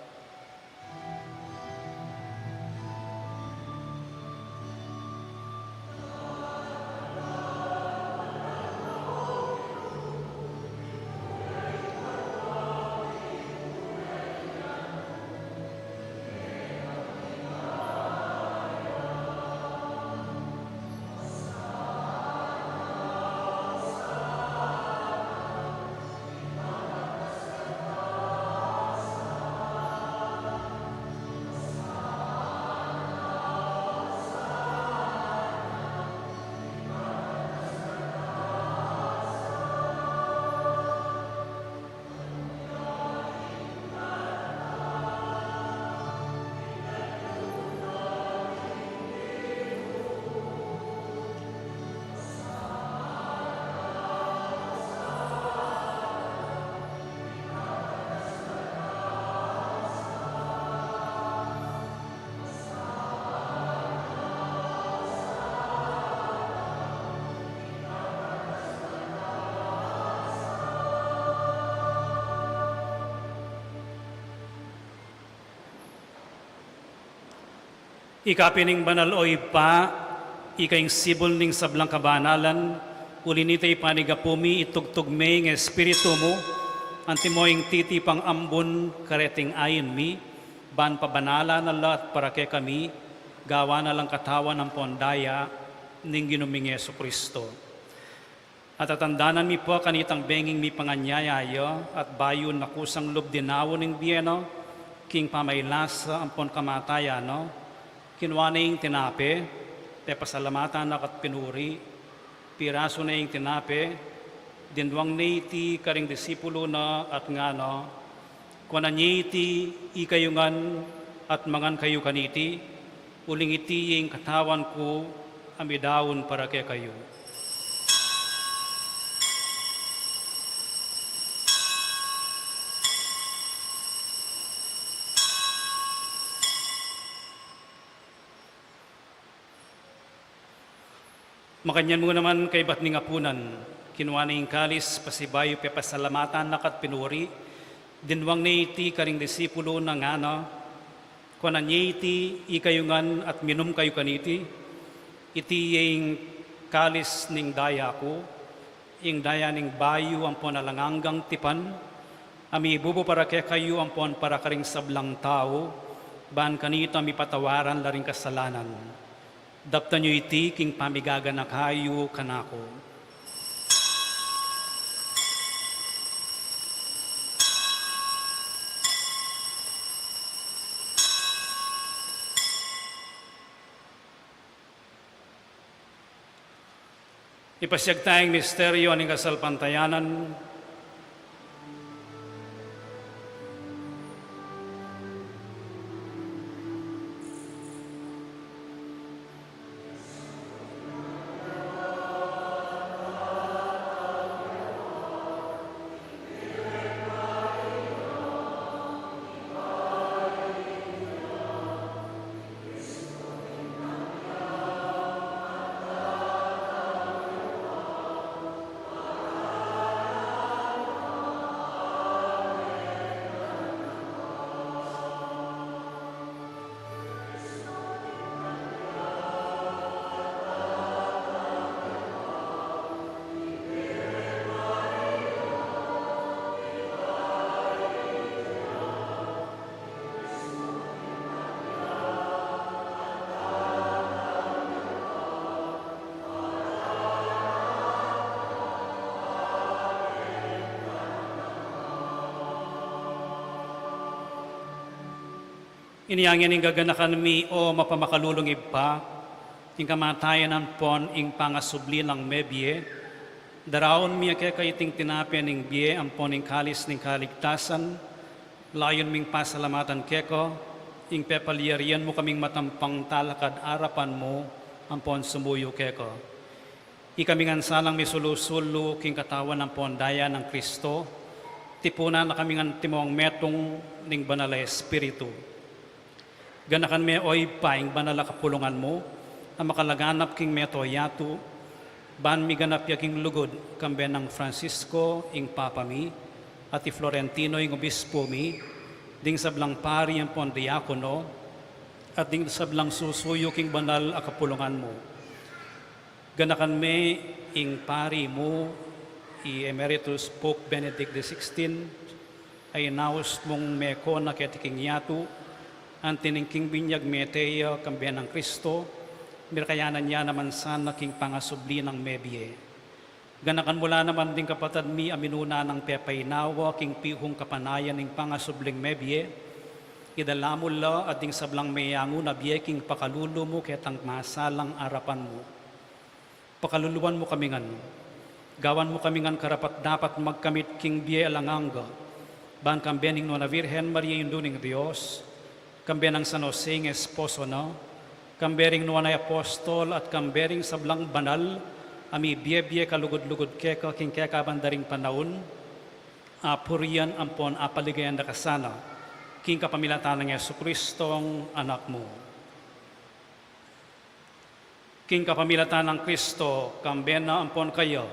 Speaker 2: Ikapining banal o ipa, ikaing sibol ning sablang kabanalan, ulinitay panigapumi itugtugme ng espiritu mo, antimoing titi pang ambon kareting ayin mi, ban pabanala na lahat para kay kami, gawa na lang katawan ng pondaya, ning ginuming Yesu Kristo. At atandanan mi po kanitang benging mi panganyayaya, at bayon na kusang lubdinawo ning biyeno, king pamaylasa ampon kamataya, no? Kinuha na yung tinape, pasalamatan na kat pinuri, piraso na yung tinape, dinduang na iti karing disipulo na at nga no, kuna niya iti ikayungan at mangan kayo kaniti, uling iti yung katawan ko, amidawon para kay kayo. Makanyan mo naman kay ba't ning apunan, kinuha na yung kalis, pasibayo pasalamatan nakat pinuri, dinwang na iti karing disipulo na nga na, kunan niya iti ikayungan at minum kayo kaniti, iti yung kalis ning daya ko, ing daya ning bayu ampon alanganggang tipan, ami bubo para kaya kayo ampon para karing sablang tao, ban kanito mi patawaran laring kasalanan. Dapta nyo iti king pamigaga na kayo kanako. Ipasyag tayong misteryo ng kasalpantayanan. Iniyangin ing gaganakan mi o mapamakalulong ipa, ing kamatayan ang pon ing pangasubli ng mebye, daraon mi kaya kaiting tinapyan ing biye ang pon ing kalis ning kaligtasan, layon ming pasalamatan keko, ing pepalyarian mo kaming matampang talakad arapan mo, ang pon sumuyo keko. Ikaming ansalang misulusulo king katawan ng pon daya ng Kristo, tipunan na kaming timong metong ning banal na Espiritu. Ganakan me oy paing banala kapulungan mo, ang makalaganap king meto yatu, ban mi ganap yaking lugod kambe ng Francisco ing Papa mi, at i Florentino ing Obispo mi, ding sablang pari ang pon diakono, at ding sablang susuyo king banal a kapulungan mo. Ganakan me ing pari mo, i Emeritus Pope Benedict XVI, ay naus mong meko na ketiking yatu, ang tiningking binyag meteya kambiyan ng Kristo, mirkayanan niya naman sana king pangasubli ng mebye. Ganakan mula naman din kapatad mi aminuna ng pepaynawa king pihong kapanayan ng pangasubling mebye, idalamula at ding sablang mayango na biyeking pakalulo mo ketang masalang arapan mo. Pakaluluan mo kamingan, gawan mo kamingan karapat dapat magkamit king biye alanganga, ban kambiyan ng Nona Virgen Maria Induning Diyos, kambiyan ng San Jose ng esposo na, kambering nuanay apostol at kambering sablang banal, ami biye-biye kalugod-lugod keka king keka bandaring panahon, puriyan ampon apaligayan na kasana, king kapamilatan ng Jesucristong anak mo. King kapamilatan ng Kristo, kambiyan na ampon kayo,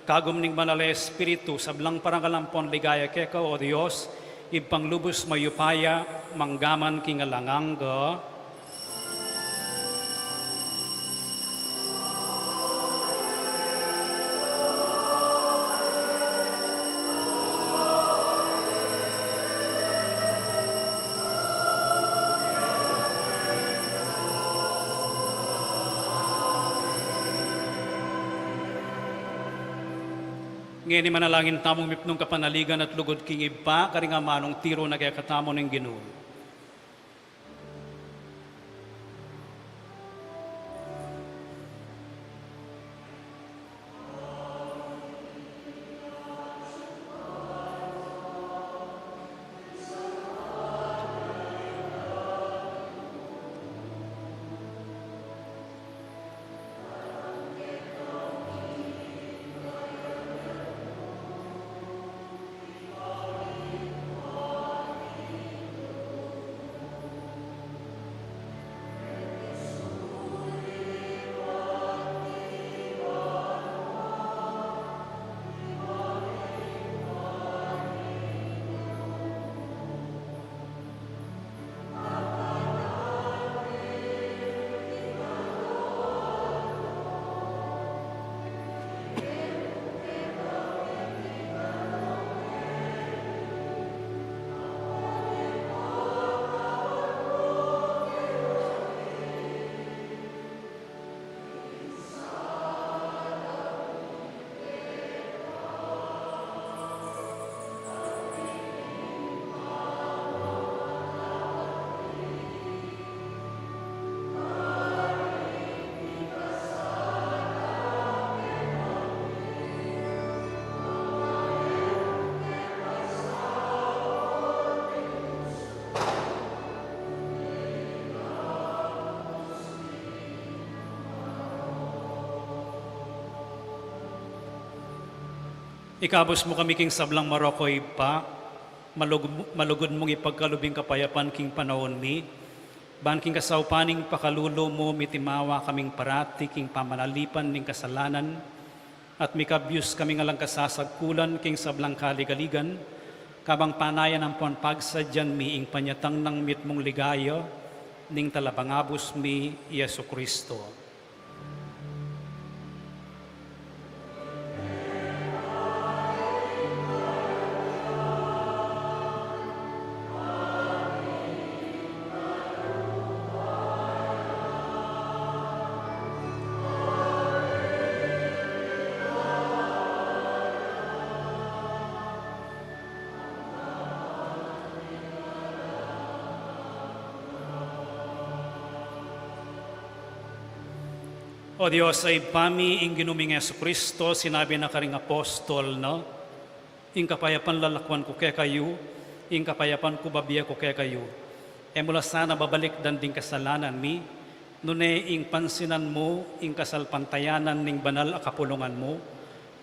Speaker 2: kagum ning banal na Espiritu, sablang parangalampon ligaya keka o Diyos, ipanglubos mayupaya, manggaman kingalanganga. Ngayon manalangin tamong mipnong kapanaligan at lugod king iba, karinga manong tiro na kaya katamo ng Ginoo. Ikabos mo kami king sablang Marokoy pa, malugod mong ipagkalubing kapayapan king panahon mi, ban king kasaupaning pakalulo mo mitimawa kaming parati king pamanalipan ning kasalanan, at mikabyus kami ngalang kasasagkulan king sablang kaligaligan, kabang panayan ang puan pagsadyan mi ing panyatang ng mitmong ligaya, ning talabangabos mi Yesu Kristo. O Diyos, ay pami ing ginuming Yesu Kristo, sinabi na karing apostol, no? Ing kapayapan lalakwan ko kaya kayo, ing kapayapan ko babiya ko kaya kayo. E mula sana babalik dan ding kasalanan mi, nune ing pansinan mo, ing kasalpantayanan ning banal a kapulungan mo,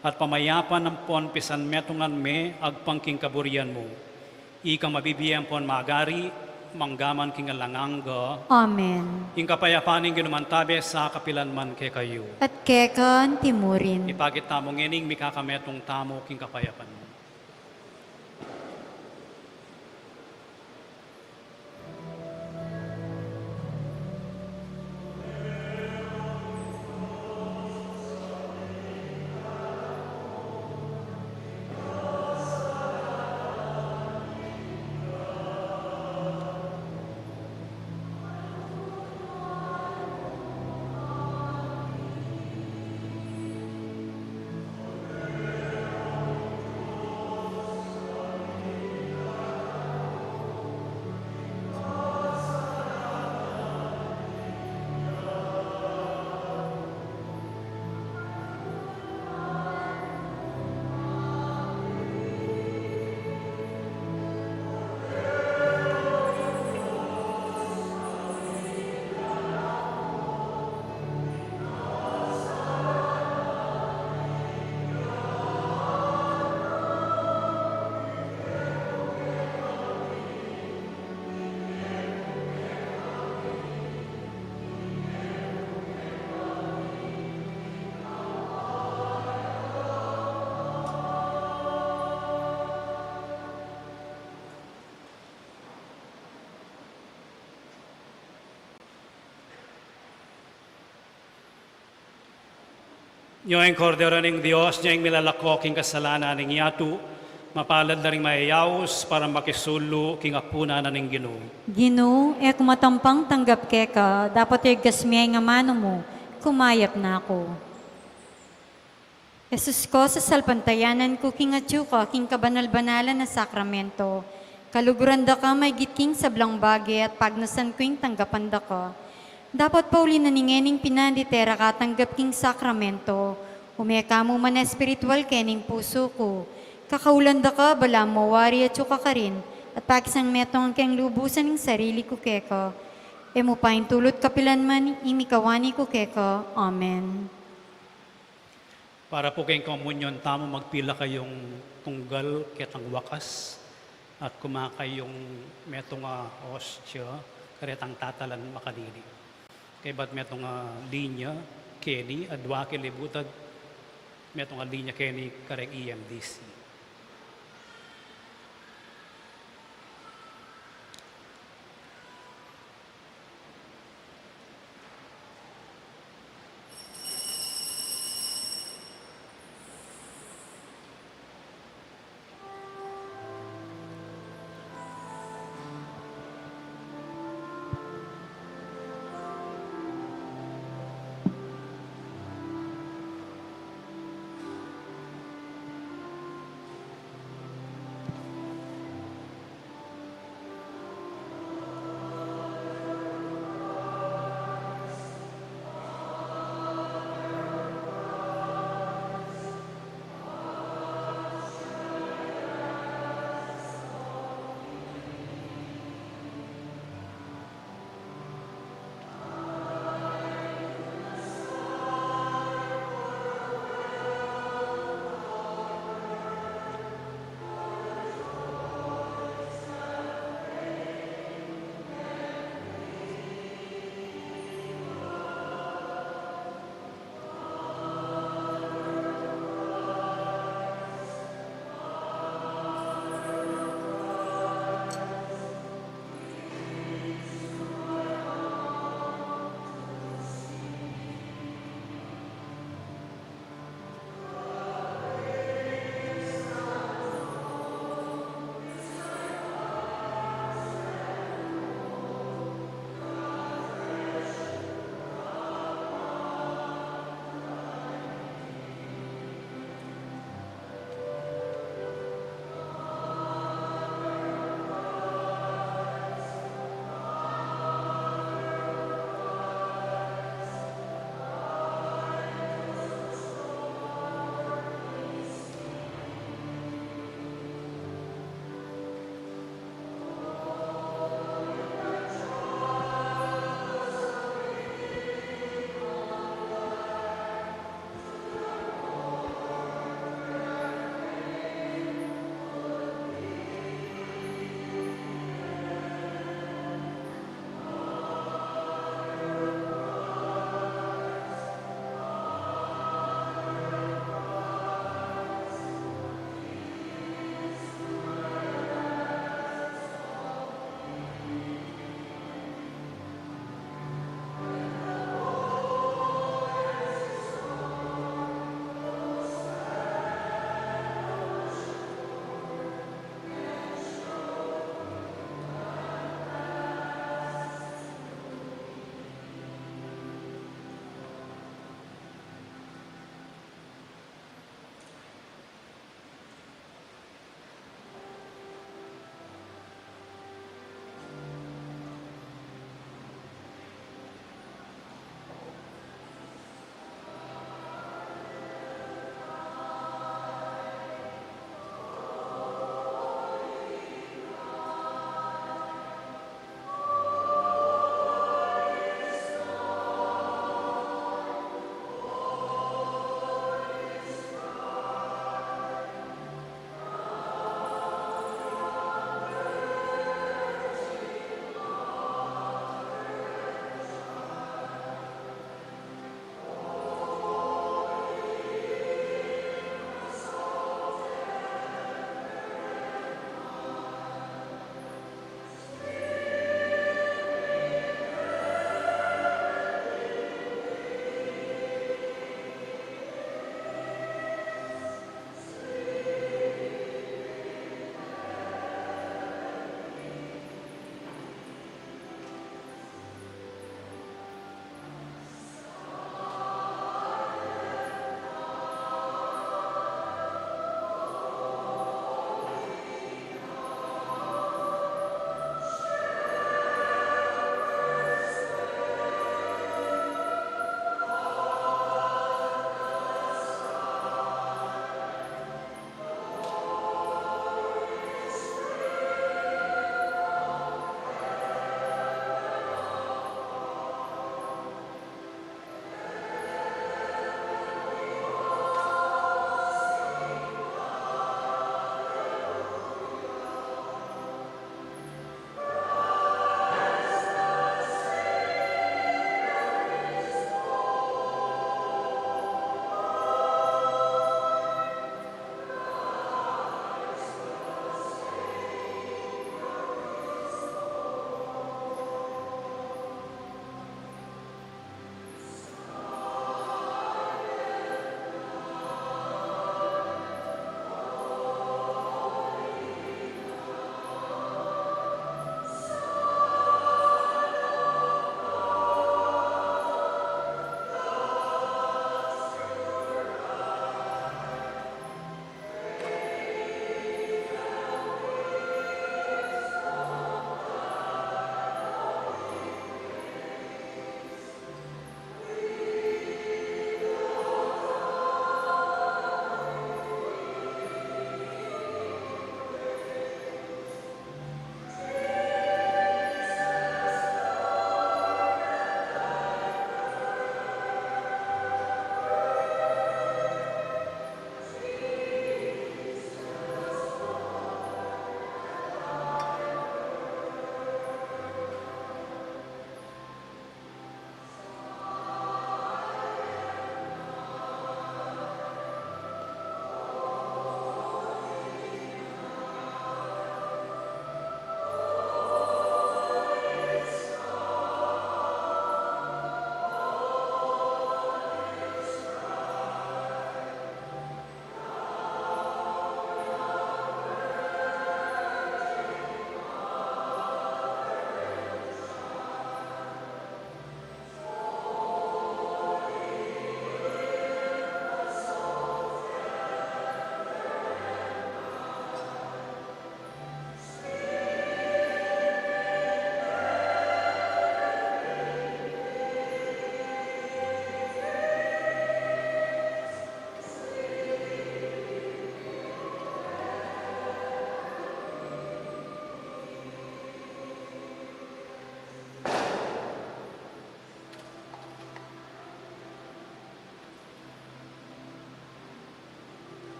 Speaker 2: at pamayapan ng puan pisan metungan me, agpangking kaburian mo. Ika mabibiyan puan magari, manggaman king langangga,
Speaker 1: Amen.
Speaker 2: ing kapayapaning ginumantabe sa kapilan man kay kayo.
Speaker 1: At kekan timurin.
Speaker 2: Ipagit tamo ngening mikakametong tamo king kapayapan mo. Yung kordero ng Diyos, niya yung milalako king kasalanan ng yatu, mapalad na rin mayayaos para makisulo king apuna na ng Ginoo.
Speaker 1: Gino, kumatampang tanggap keka, dapat ay gasmiyay nga mano mo, kumayap na ako. Jesus ko, sa salpantayanan ko, king atyo ka, king kabanal-banalan na sakramento, kaluguran da ka, may gitking sablang bagay at pagnasan ko yung tanggapan da ka. Dapat pauli na ningening pinanditera ka tanggap king sakramento, umeka mo man espiritual kening puso ko, kakaulan da ka, bala mawari at yuka ka rin, at pakisang metong ang keng lubusan ng sarili ko keka, mo pa tulot kapilan man, imikawani ko keka. Amen.
Speaker 2: Para po kayong komunyon, tamo magpila kayong tunggal ketang wakas at kumakayong metong hostya, karetang tatalan makanili. Kaya ba't metong linya, Kenny, adwa kilibutad, metong linya Kenny, kareng EMDC.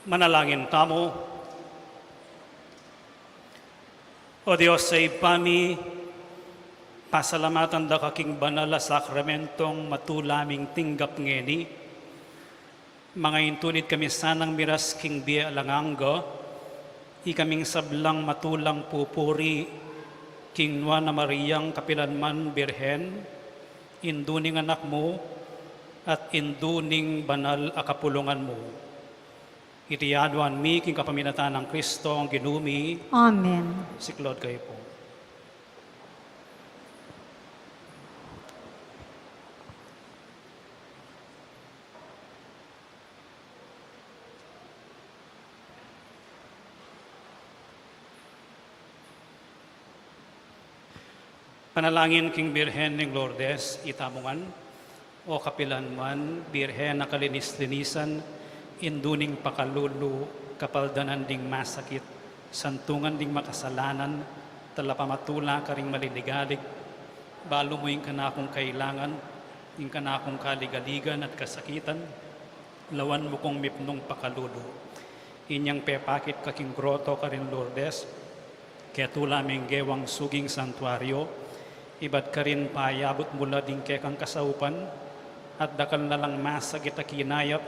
Speaker 2: Manalangin tamo. O Diyos sa ipami, pasalamatan da kaking banal na sakramentong matulaming tinggap ngeni. Mga intunit kami sanang miras king biya langangga, ikaming sablang matulang pupuri, king Nuana Mariang Kapilanman Birhen, induning anak mo, at induning banal akapulungan mo. Itiyaduan mi king kapaminatan ng Kristo ang ginumi,
Speaker 1: Amen.
Speaker 2: siklod kayo po. Panalangin king Birhen ng Lourdes, itamungan, o kapilanman, Birhen na kalinis-linisan, induning pakalulu, kapaldanan ding masakit, santungan ding makasalanan, talapamatula ka ring maliligalig, balo mo yung kanakong kailangan, yung kanakong kaligaligan at kasakitan, lawan mo kong mipnong pakalulu. Inyang pepakit kaking groto ka rin Lourdes, kaya tulaming gewang suging santuaryo, iba't ka rin payabot mula din kekang kasaupan, at dakal na lang masagit a kinayap,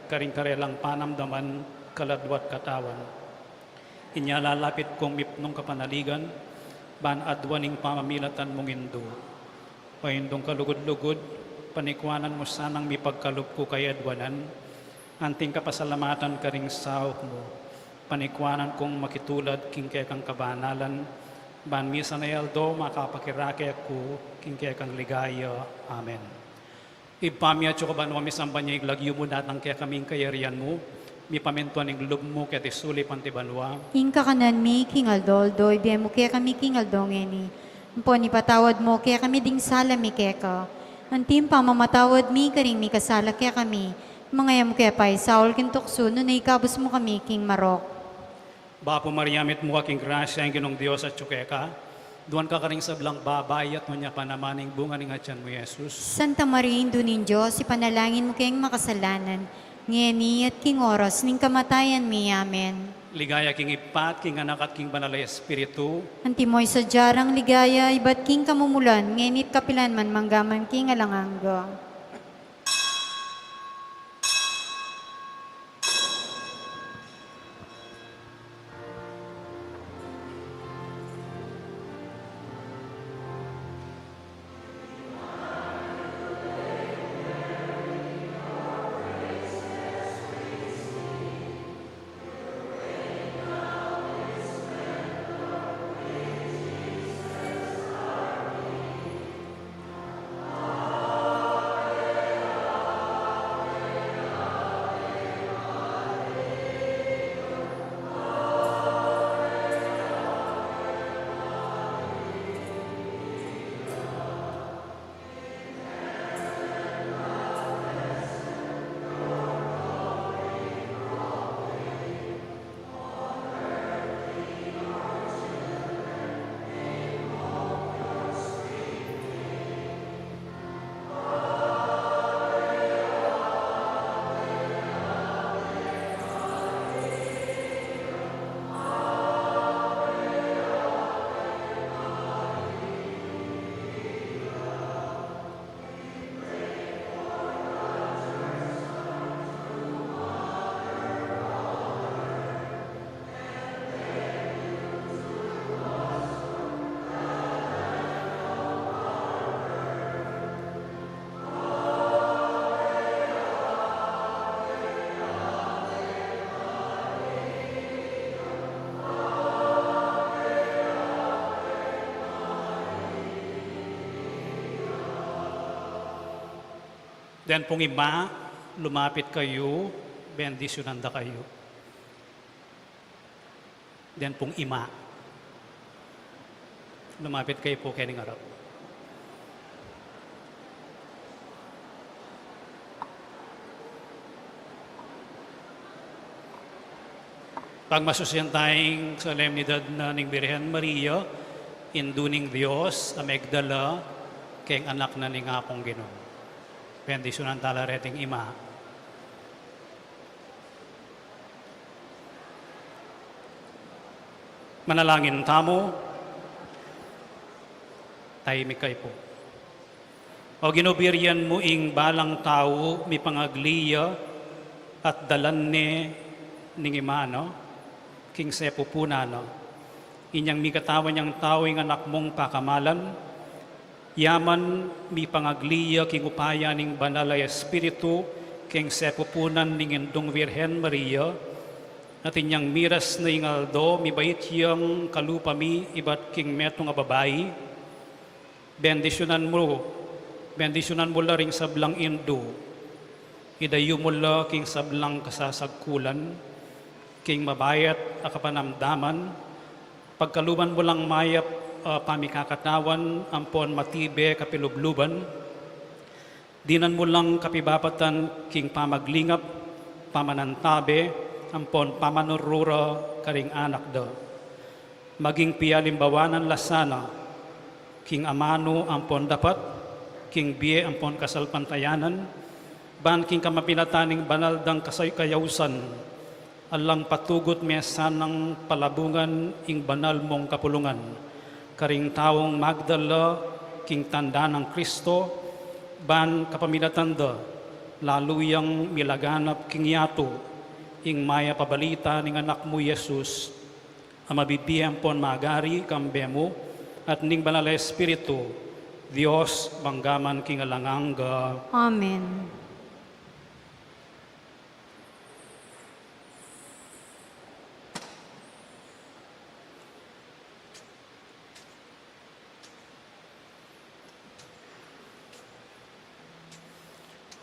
Speaker 2: karing karelang panamdaman, kaladwat katawan. Inya lalapit kong mipnong kapanaligan, ban adwaning pamamilatan mong indo. Paindong kalugod-lugod, panikwanan mo sanang mipagkalup ko kay adwanan, anting kapasalamatan karing sahok mo, panikwanan kong makitulad king kekang kabanalan, ban misa na yaldo makapakirake ako king kekang ligaya. Amen. Ipamya tso ka ba no misamba niya iglagyo mo natang kaya kaming kayarian mo, mi pamentuan ng lub mo kaya tisuli pantibanwa.
Speaker 1: Inka kanan mi, King Aldoldo, ibiya mo kaya kami King Aldongeni. Mpo ni patawad mo kaya kami ding sala mi kaya ka. Antim pa mamatawad mi karing mi kasala kaya kami. Mga yam kaya pa'y Saul kintukso, no na ikabos mo kami King Marok.
Speaker 2: Bapo Mariamit mo aking grasya ang ginong Diyos at tsukeka. Duwan ka karing sablang babayat mo niya panamaning bunga ng atyan mo, Jesus.
Speaker 1: Santa Maria, Indunin Diyos, ipanalangin mo kayong makasalanan. Ngeni at king oras, ning kamatayan mi. Amen.
Speaker 2: Ligaya king ipat, king anak at king banal na espiritu.
Speaker 1: Antimoy sa jarang ligaya, iba't king kamumulan, ngenit kapilan man manggaman king alangangga.
Speaker 2: Then pong iba, lumapit kayo, bendisyonan da kayo. Then pong ima, lumapit kayo po kayo ng harap. Pag masusiyan tayong solemnidad na ng Birhen Maria, induning Diyos, amegdala, kayong anak na ning apong Ginoo. Bendisyonan tala reting ima. Manalangin tamo, tahimik kayo po. O ginubiryan mo ing balang tao, mi pangagliya at dalan ni ning imano, king sepo punano. Inyang mi katawan niyang tao ing anak mong pakamalan, yaman mi pangagliya king upaya ning banalay espiritu, king sepo punan ning indong Virhen Maria, at inyang miras na ingaldo, mi bait yang kalupa mi ibat king metong nga babayi, bendisyonan mo la ring sablang indo, idayo mo la king sablang kasasagkulan, king mabayat a kapanamdaman, pagkaluban mo lang mayap pamikakatawan, ampon matibe kapilubluban, dinan mo lang kapibapatan king pamaglingap, pamanantabe, ampon pamanurura karing anak da. Maging pialimbawanan lasana, king amano ampon dapat, king biye ampon kasalpantayanan, ban king kamapinataning banal dang kayausan, alang patugot mesa ng palabungan ing banal mong kapulungan, karing taong magdala king tanda ng Kristo, ban kapaminatanda, laluyang milaganap king yato, ing maya pabalita ning anak mo Jesus, ang mabibiyang pon magari kambemo, at ning banal Espiritu, Diyos, banggaman king alanganga.
Speaker 1: Amen.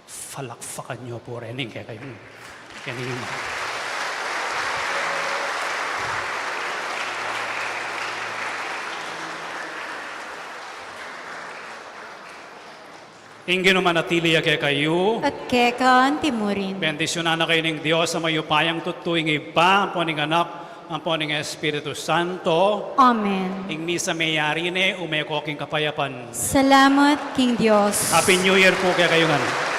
Speaker 2: Falakfakan niyo po rening kaya kayong kaning. Ingin manatili kaya kayo.
Speaker 1: At kekan timurin.
Speaker 2: Bendisyonan na kayo ng Diyos sa mayupayang tutuing iba, ang poning anak, ang poning Espiritu Santo.
Speaker 1: Amen.
Speaker 2: Ing misa mayari ne, umeko king kapayapan.
Speaker 1: Salamat, King Diyos.
Speaker 2: Happy New Year po kaya kayo nga.